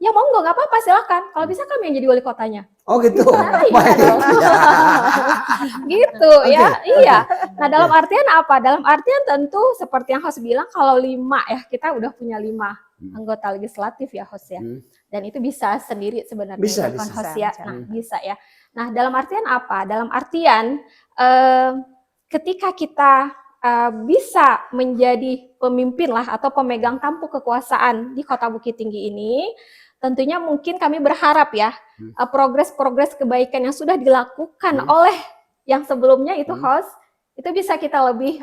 ya monggo, nggak apa-apa, silakan. Kalau bisa kami yang jadi wali kotanya. Oh gitu. Nah, iya dong. Gitu ya, iya. Nah, dalam artian apa? Dalam artian tentu seperti yang host bilang, kalau 5 ya, kita udah punya 5 anggota legislatif ya host ya. Dan itu bisa sendiri sebenarnya, bukan host ya. Nah, bisa ya. Nah, dalam artian apa? Dalam artian ketika kita bisa menjadi pemimpin lah atau pemegang tampuk kekuasaan di Kota Bukit Tinggi ini, tentunya mungkin kami berharap ya progres-progres kebaikan yang sudah dilakukan oleh yang sebelumnya itu host, itu bisa kita lebih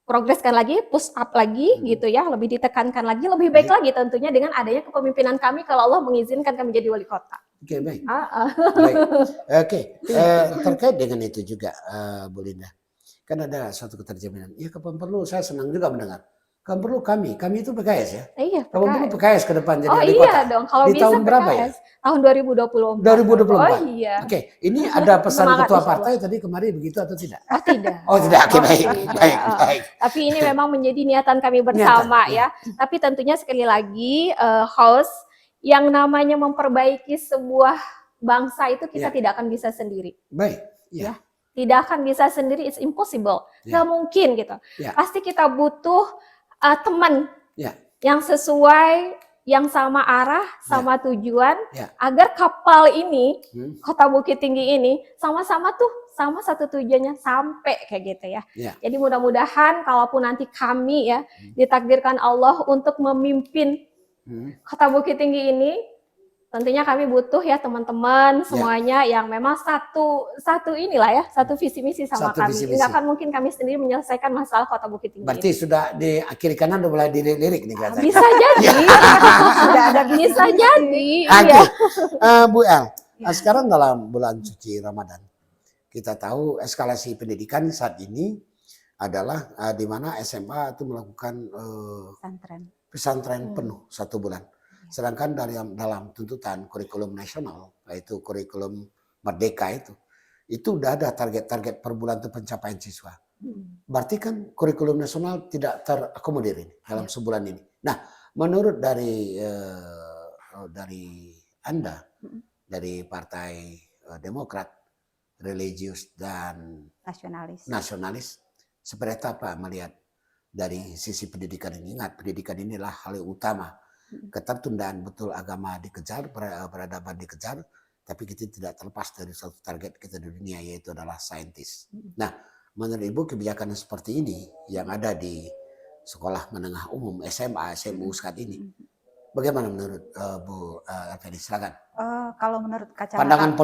progreskan lagi, push up lagi gitu ya, lebih ditekankan lagi, lebih baik lagi tentunya dengan adanya kepemimpinan kami kalau Allah mengizinkan kami jadi wali kota. Oke, baik. Baik. Oke, terkait dengan itu juga Bu Linda, kan ada suatu keterjaminan. Ya kapan perlu, saya senang juga mendengar. Kapan perlu kami itu PKS ya? Iya, kapan perlu PKS ke depan jadi wali kota? Oh iya dong, kalau di bisa tahun berapa ya? Tahun 2024. 2024. Oh iya. Oke, ini ada pesan ketua partai tadi kemarin begitu atau tidak? Oh tidak. Oh tidak, oke, baik. Tapi ini memang menjadi niatan kami bersama ya. Tapi tentunya sekali lagi host, yang namanya memperbaiki sebuah bangsa itu kita tidak akan bisa sendiri. Baik. Ya. Tidak akan bisa sendiri, it's impossible. Nggak mungkin gitu. Pasti kita butuh teman yang sesuai, yang sama arah, sama tujuan, agar kapal ini, Kota Bukit Tinggi ini, sama-sama tuh sama satu tujuannya sampai kayak gitu ya. Jadi mudah-mudahan kalaupun nanti kami ya ditakdirkan Allah untuk memimpin Kota Bukit Tinggi ini, tentunya kami butuh ya teman-teman semuanya yang memang satu inilah ya, satu visi misi sama kami. Nggak akan mungkin kami sendiri menyelesaikan masalah Kota Bukit Tinggi. Berarti sudah di kiri kanan udah mulai dilirik nih katanya. Bisa jadi. Sudah ada bisa jadi. Oke. Bu El, sekarang dalam bulan suci Ramadan, kita tahu eskalasi pendidikan saat ini adalah di mana SMA itu melakukan pesantren penuh 1 bulan. Sedangkan dalam tuntutan kurikulum nasional, yaitu kurikulum Merdeka itu udah ada target-target per bulan itu pencapaian siswa. Berarti kan kurikulum nasional tidak terakomodir ini dalam sebulan ini. Nah, menurut dari Anda, dari Partai Demokrat, religius dan nasionalis, seperti apa melihat dari sisi pendidikan ini? Ingat, pendidikan inilah hal yang utama. Ketertundaan betul agama dikejar, peradaban dikejar, tapi kita tidak terlepas dari satu target kita di dunia, yaitu adalah saintis. Nah, menurut Ibu kebijakan seperti ini yang ada di sekolah menengah umum, SMA, SMU saat ini, bagaimana menurut Bu Elveni? Silakan. Kalau menurut kacamata pandangan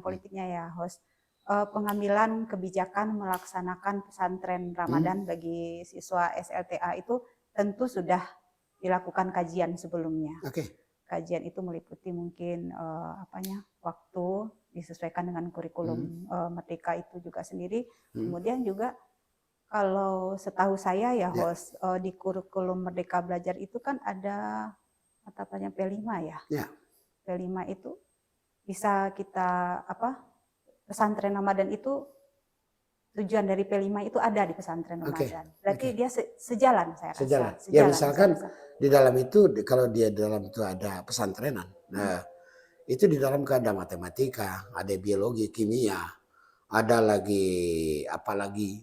politiknya ya, host, pengambilan kebijakan melaksanakan pesantren Ramadan bagi siswa SLTA itu tentu sudah dilakukan kajian sebelumnya. Kajian itu meliputi mungkin waktu disesuaikan dengan kurikulum Merdeka itu juga sendiri. Kemudian juga kalau setahu saya ya host, di kurikulum Merdeka Belajar itu kan ada P5 ya. P5 itu bisa kita pesantren Ramadan itu, tujuan dari P5 itu ada di pesantren Ramadan. Berarti dia sejalan saya rasa. Sejalan. Ya misalkan di dalam itu, kalau dia di dalam itu ada pesantrenan, nah itu di dalam ada matematika, ada biologi, kimia, ada lagi apalagi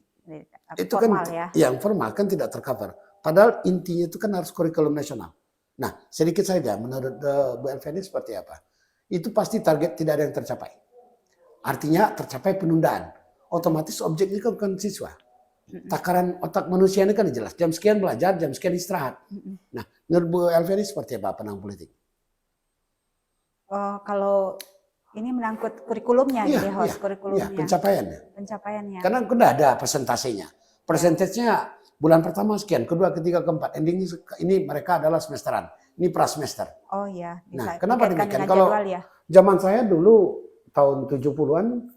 itu formal, kan yang formal kan tidak tercover. Padahal intinya itu kan harus kurikulum nasional. Nah, sedikit saja menurut Bu Elveni seperti apa? Itu pasti target tidak ada yang tercapai. Artinya tercapai penundaan. Otomatis objeknya kan bukan siswa. Takaran otak manusia ini kan jelas. Jam sekian belajar, jam sekian istirahat. Nah, menurut Bu Elveni seperti apa pandangan politik? Kalau ini menangkut kurikulumnya, jadi host kurikulumnya. Pencapaiannya. Karena sudah ada persentasenya. Persentasenya bulan pertama sekian, kedua, ketiga, keempat. Ending ini mereka adalah semesteran. Ini prasemester. Oh iya. Nah, kenapa demikian? Kalau zaman saya dulu tahun 70-an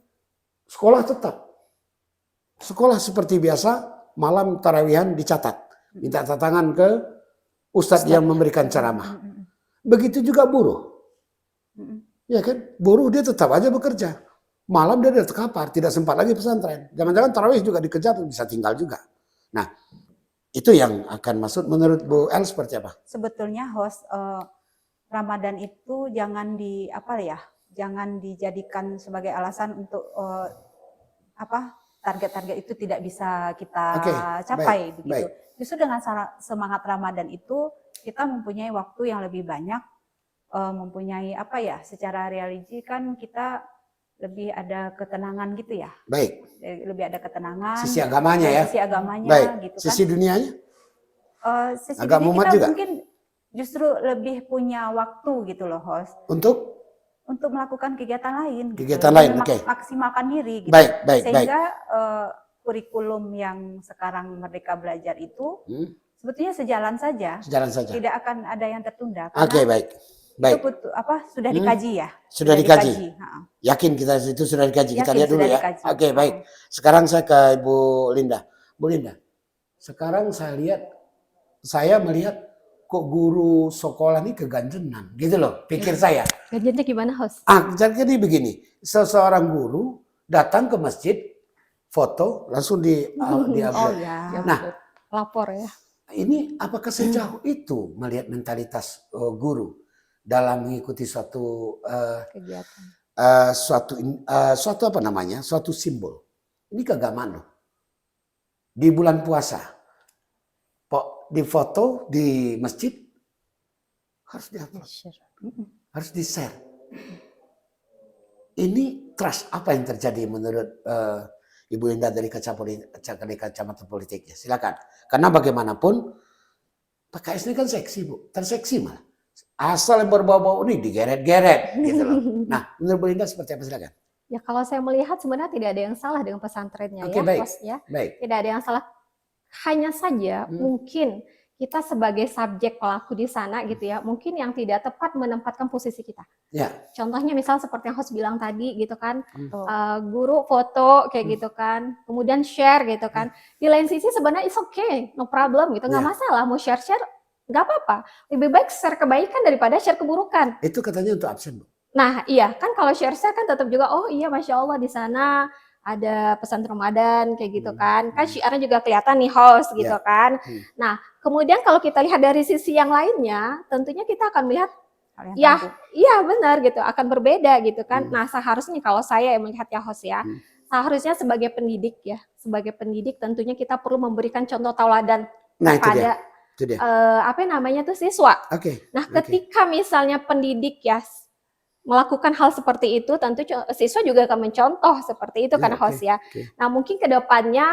sekolah tetap. Sekolah seperti biasa, malam tarawihan dicatat. Minta tangan ke ustadz yang memberikan ceramah. Begitu juga buruh. Ya kan? Buruh dia tetap aja bekerja. Malam dia terkapar, tidak sempat lagi pesantren. Jangan-jangan tarawih juga dikejar, bisa tinggal juga. Nah, itu yang akan masuk menurut Bu El seperti apa? Sebetulnya host Ramadan itu jangan jangan dijadikan sebagai alasan untuk target-target itu tidak bisa kita capai begitu. Baik. Justru dengan semangat Ramadan itu kita mempunyai waktu yang lebih banyak, mempunyai secara religi kan kita lebih ada ketenangan gitu ya. Baik. Lebih ada ketenangan. Sisi agamanya ya. Sisi agamanya. Baik. Gitu kan. Sisi dunianya? Sisi agama dunia umat kita juga? Mungkin justru lebih punya waktu gitu loh host. Untuk melakukan kegiatan lain. Kegiatan lain, oke. Maksimalkan diri. Gitu. Baik. Sehingga kurikulum yang sekarang Merdeka Belajar itu sebetulnya sejalan saja. Tidak akan ada yang tertunda. Oke, baik. Itu sudah dikaji ya? Sudah dikaji. Yakin kita itu sudah dikaji. Kita lihat dulu ya. Oke, baik. Sekarang saya ke Ibu Linda. Bu Linda, sekarang saya melihat kok guru sekolah ini keganjenan, gitu loh. Pikir saya. Ganjennya gimana, host? Jadi begini, seseorang guru datang ke masjid, foto, langsung di-upload. Oh ya. Nah, lapor ya. Ini apakah sejauh itu melihat mentalitas guru dalam mengikuti suatu kegiatan, suatu simbol. Ini keagamaan loh. Di bulan puasa, di foto di masjid harus di-upload, harus di-share. Ini trust apa yang terjadi menurut Ibu Linda dari kacamata politiknya? Silakan. Karena bagaimanapun PKS ini kan seksi, Bu, terseksi malah. Asal yang berbau-bau ini digeret-geret gitu loh. Nah, menurut Bu Linda seperti apa, silakan? Ya kalau saya melihat sebenarnya tidak ada yang salah dengan pesantrennya ya, baik. Host ya. Baik. Tidak ada yang salah. Hanya saja mungkin kita sebagai subjek pelaku di sana gitu ya, mungkin yang tidak tepat menempatkan posisi kita. Ya. Contohnya misal seperti yang host bilang tadi gitu kan, guru foto kayak gitu kan, kemudian share gitu kan. Di lain sisi sebenarnya it's okay, no problem gitu, nggak masalah mau share nggak apa-apa. Lebih baik share kebaikan daripada share keburukan. Itu katanya untuk absen, Bu. Nah iya kan kalau share kan tetap juga oh iya masya Allah di sana ada pesan Ramadan kayak gitu kan syiarnya juga kelihatan nih host gitu kan. Nah kemudian kalau kita lihat dari sisi yang lainnya tentunya kita akan melihat iya benar gitu akan berbeda gitu kan. Nah seharusnya kalau saya yang melihat ya host ya seharusnya sebagai pendidik tentunya kita perlu memberikan contoh tauladan kepada siswa. Nah ketika misalnya pendidik ya melakukan hal seperti itu, tentu siswa juga akan mencontoh seperti itu kan host ya. Nah mungkin kedepannya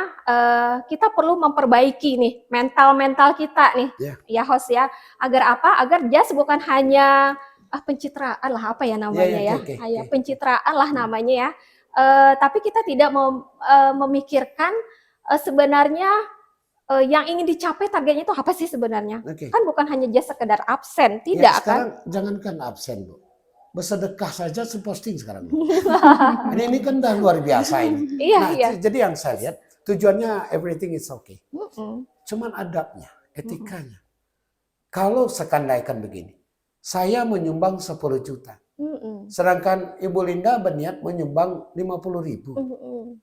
kita perlu memperbaiki nih mental kita nih ya host ya. Agar apa? Agar just bukan hanya pencitraan lah apa ya namanya pencitraan lah namanya ya. Tapi kita tidak memikirkan sebenarnya yang ingin dicapai targetnya itu apa sih sebenarnya? Kan bukan hanya just sekedar absen, tidak sekarang kan? Jangankan absen, Bu. Bersedekah saja seposting sekarang. ini kan udah luar biasa ini. Jadi yang saya lihat tujuannya everything is okay. Cuman adabnya, etikanya. Kalau sekandaikan begini, saya menyumbang 10 juta. Sedangkan Ibu Linda berniat menyumbang 50.000.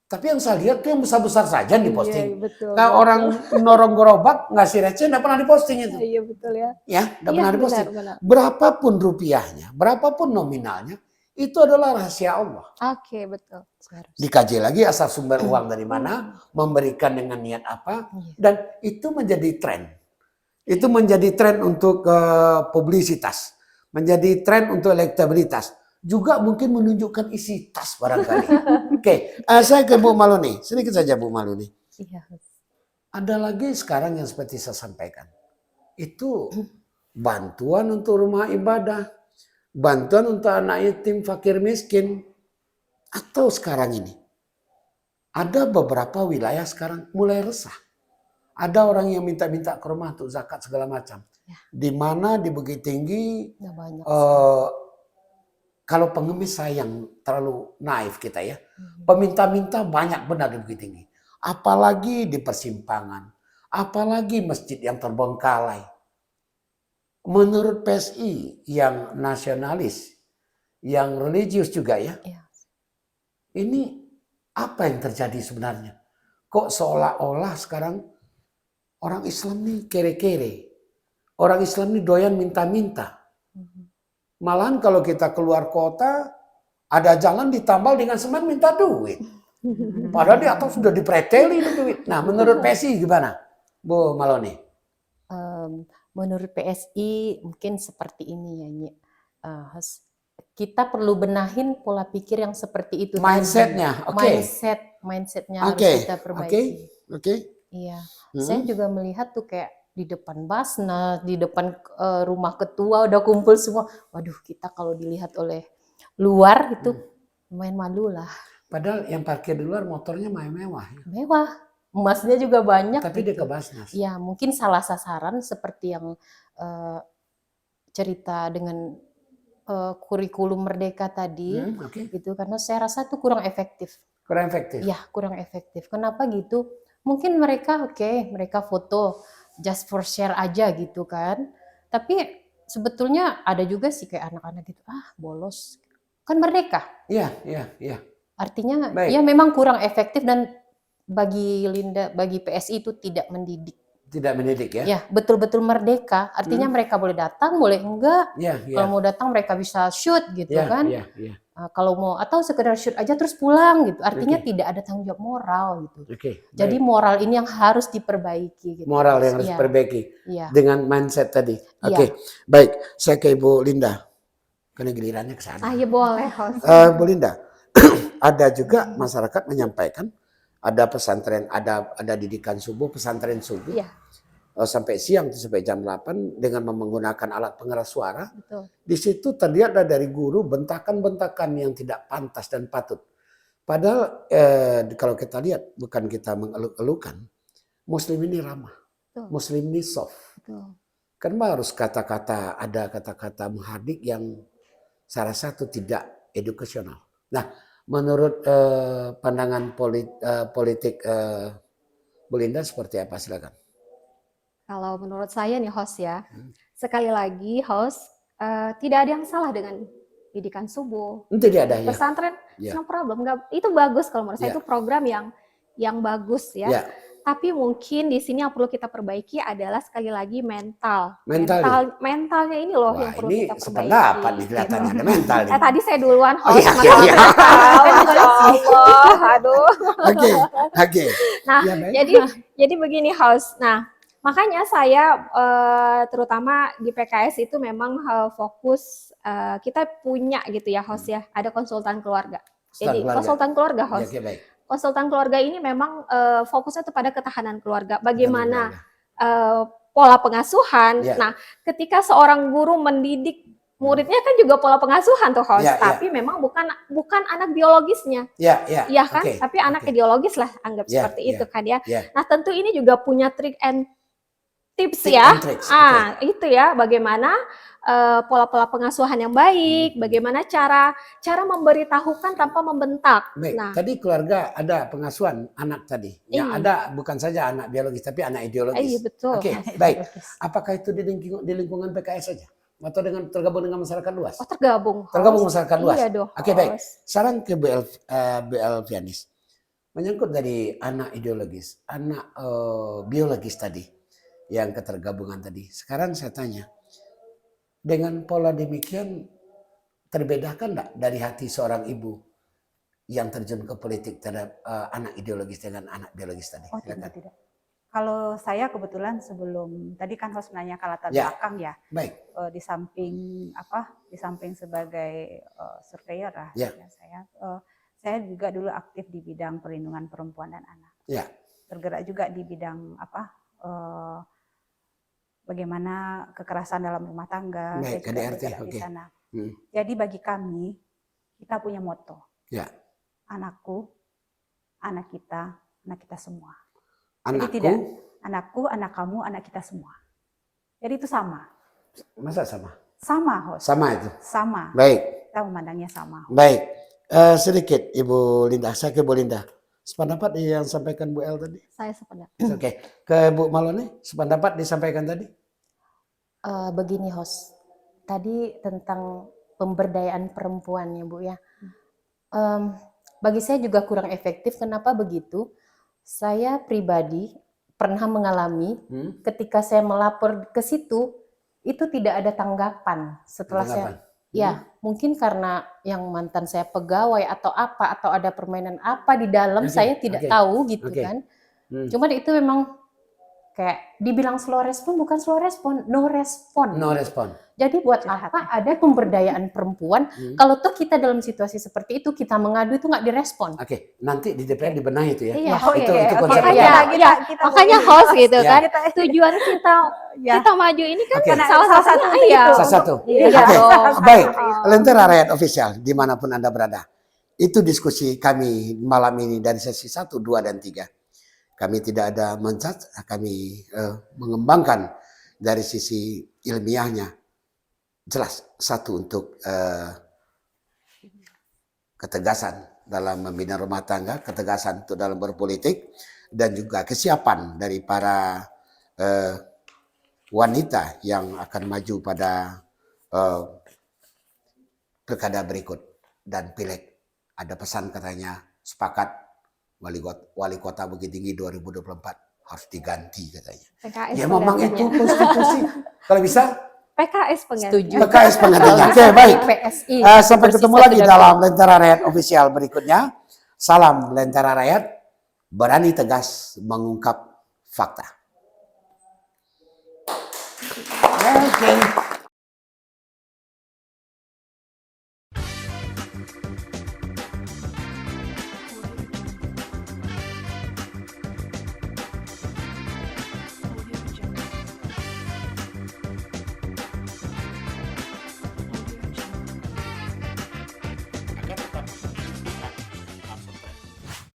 Tapi yang saya lihat tuh yang besar-besar saja diposting. Nah orang norong gerobak ngasih receh nggak pernah diposting itu. Iya betul ya. Ya, nggak pernah diposting. Berapapun rupiahnya, berapapun nominalnya, itu adalah rahasia Allah. Oke, betul. Dikaji lagi asal sumber uang dari mana, memberikan dengan niat apa, dan itu menjadi tren. Itu menjadi tren untuk publisitas, menjadi tren untuk elektabilitas. Juga mungkin menunjukkan isi tas barangkali. Oke, saya ke Bu Malu nih. Sedikit saja Bu Malu nih. Ada lagi sekarang yang seperti saya sampaikan. Itu bantuan untuk rumah ibadah. Bantuan untuk anak yatim fakir miskin. Atau sekarang ini. Ada beberapa wilayah sekarang mulai resah. Ada orang yang minta-minta ke rumah untuk zakat segala macam. Di mana di Bukit Tinggi kalau pengemis sayang terlalu naif kita ya. Peminta-minta banyak benar di Bukit Tinggi. Apalagi di persimpangan. Apalagi masjid yang terbengkalai. Menurut PSI yang nasionalis, yang religius juga ya. Ini apa yang terjadi sebenarnya? Kok seolah-olah sekarang orang Islam nih kere-kere. Orang Islam nih doyan minta-minta. Malahan kalau kita keluar kota, ada jalan ditambal dengan semen minta duit. Padahal di atas sudah dipreteli itu duit. Nah, menurut PSI gimana, Bu Maloni? Menurut PSI mungkin seperti ini ya, Nyi. Kita perlu benahin pola pikir yang seperti itu. Mindsetnya, oke. Mindsetnya harus kita perbaiki. Iya, saya juga melihat tuh kayak di depan Basnas, di depan rumah ketua udah kumpul semua. Waduh, kita kalau dilihat oleh luar itu lumayan malu lah. Padahal yang parkir di luar motornya mewah. Mewah, emasnya juga banyak. Tapi dia ke Basnas. Ya, mungkin salah sasaran seperti yang cerita dengan kurikulum Merdeka tadi, gitu. Karena saya rasa itu kurang efektif. Kurang efektif? Ya, kurang efektif. Kenapa gitu? Mungkin mereka mereka foto just for share aja gitu kan. Tapi sebetulnya ada juga sih kayak anak-anak gitu, bolos. Kan merdeka. Iya. Artinya ya memang kurang efektif dan bagi PSI itu tidak mendidik. Tidak mendidik ya? Ya, betul-betul merdeka. Artinya mereka boleh datang, boleh enggak. Kalau mau datang mereka bisa shoot gitu kan. Kalau mau atau sekedar shoot aja terus pulang gitu. Artinya tidak ada tanggung jawab moral gitu. Jadi moral ini yang harus diperbaiki gitu. Moral yang harus diperbaiki dengan mindset tadi. Baik. Saya ke Ibu Linda. Karena gilirannya ke sana. Ya boleh, host. Bu Linda, ada juga masyarakat menyampaikan ada pesantren, ada didikan subuh, pesantren subuh. Sampai siang sampai jam 8 dengan menggunakan alat pengeras suara. Betul. Di situ terlihat dari guru bentakan-bentakan yang tidak pantas dan patut. Padahal kalau kita lihat bukan kita mengeluh-elukan, Muslim ini ramah, Muslim ini soft. Kan harus ada kata-kata menghardik yang salah satu tidak edukasional. Nah, menurut pandangan politik Bu Linda seperti apa? Silakan. Kalau menurut saya nih host ya, sekali lagi host, tidak ada yang salah dengan didikan subuh. Tidak ada ya. Pesantren, no problem. Itu bagus kalau menurut saya itu program yang bagus ya. Tapi mungkin di sini yang perlu kita perbaiki adalah sekali lagi mentalnya ini loh. Wah, yang perlu kita perbaiki. Sependapat nih kelihatannya ada mental nih. Tadi saya duluan host masalah mental. Aduh. Oke. Nah, jadi begini host. Nah, makanya saya terutama di PKS itu memang fokus kita punya gitu ya host ya, ada konsultan keluarga. Konsultan keluarga host. Konsultan keluarga ini memang fokusnya kepada ketahanan keluarga. Bagaimana pola pengasuhan. Nah, ketika seorang guru mendidik muridnya kan juga pola pengasuhan tuh host, tapi memang bukan anak biologisnya. Iya kan? Tapi anak ideologis lah anggap seperti itu kan ya. Nah, tentu ini juga punya trik and tips ya, itu ya bagaimana pola-pola pengasuhan yang baik, bagaimana cara memberitahukan tanpa membentak. Baik, tadi keluarga ada pengasuhan anak tadi, yang ada bukan saja anak biologis tapi anak ideologis. Iya betul. Oke, baik. Apakah itu di lingkungan PKS saja atau tergabung dengan masyarakat luas? Oh tergabung. Tergabung masyarakat luas. Iya dong. Oke baik. Saran ke BL Vianis, menyangkut dari anak ideologis, anak biologis tadi. Yang ketergabungan tadi. Sekarang saya tanya, dengan pola demikian terbedakan enggak dari hati seorang ibu yang terjun ke politik terhadap anak ideologis dengan anak biologis tadi? Oh tidak. Kalau saya kebetulan sebelum tadi kan host menanyakan latar belakang ya. Baik. Di samping sebagai surveyor lah saya juga dulu aktif di bidang perlindungan perempuan dan anak. Tergerak juga di bidang bagaimana kekerasan dalam rumah tangga. Baik, KDRT, di sana. Jadi bagi kami, kita punya moto. Anakku, anak kita semua. Jadi tidak anakku, anak kamu, anak kita semua. Jadi itu sama. Masa sama? Sama, host. Sama itu? Sama. Baik. kita memandangnya sama. Baik, sedikit Ibu Linda, saya ke Bu Linda. Sependapat yang sampaikan Bu El tadi? Saya sependapat. Oke, ke Bu Malone, sependapat disampaikan tadi? Begini host, tadi tentang pemberdayaan perempuan ya Bu ya. Bagi saya juga kurang efektif. Kenapa begitu? Saya pribadi pernah mengalami ketika saya melapor ke situ, itu tidak ada tanggapan setelah saya. Ya, mungkin karena yang mantan saya pegawai atau apa, atau ada permainan apa di dalam, saya tidak tahu gitu kan. Cuma itu memang kayak dibilang slow respon, bukan slow respon, no respon. No respon. Jadi buat apa ada pemberdayaan perempuan kalau tuh kita dalam situasi seperti itu, kita mengadu itu nggak direspon. Oke, nanti di DPR dibenahi itu ya. Iya, itu konsep. Makanya host gitu kan. Tujuan kita maju ini kan salah satu. Salah satu. Iya. Baik, Lentera Rakyat Official dimanapun Anda berada. Itu diskusi kami malam ini dari sesi 1, 2, dan 3. Kami tidak ada mencat, kami mengembangkan dari sisi ilmiahnya. Jelas, satu untuk ketegasan dalam membina rumah tangga, ketegasan untuk dalam berpolitik, dan juga kesiapan dari para wanita yang akan maju pada pilkada berikut dan pileg. Ada pesan katanya, sepakat wali kota Bukit Tinggi 2024 harus diganti katanya. PKS ya memang itu konstitusi. Kalau bisa PKS pengganti. Setuju. PKS penggantinya. Oke, baik. PSI. Sampai ketemu lagi dalam Lentera Rakyat Official berikutnya. Salam Lentera Rakyat, berani tegas mengungkap fakta. Oke.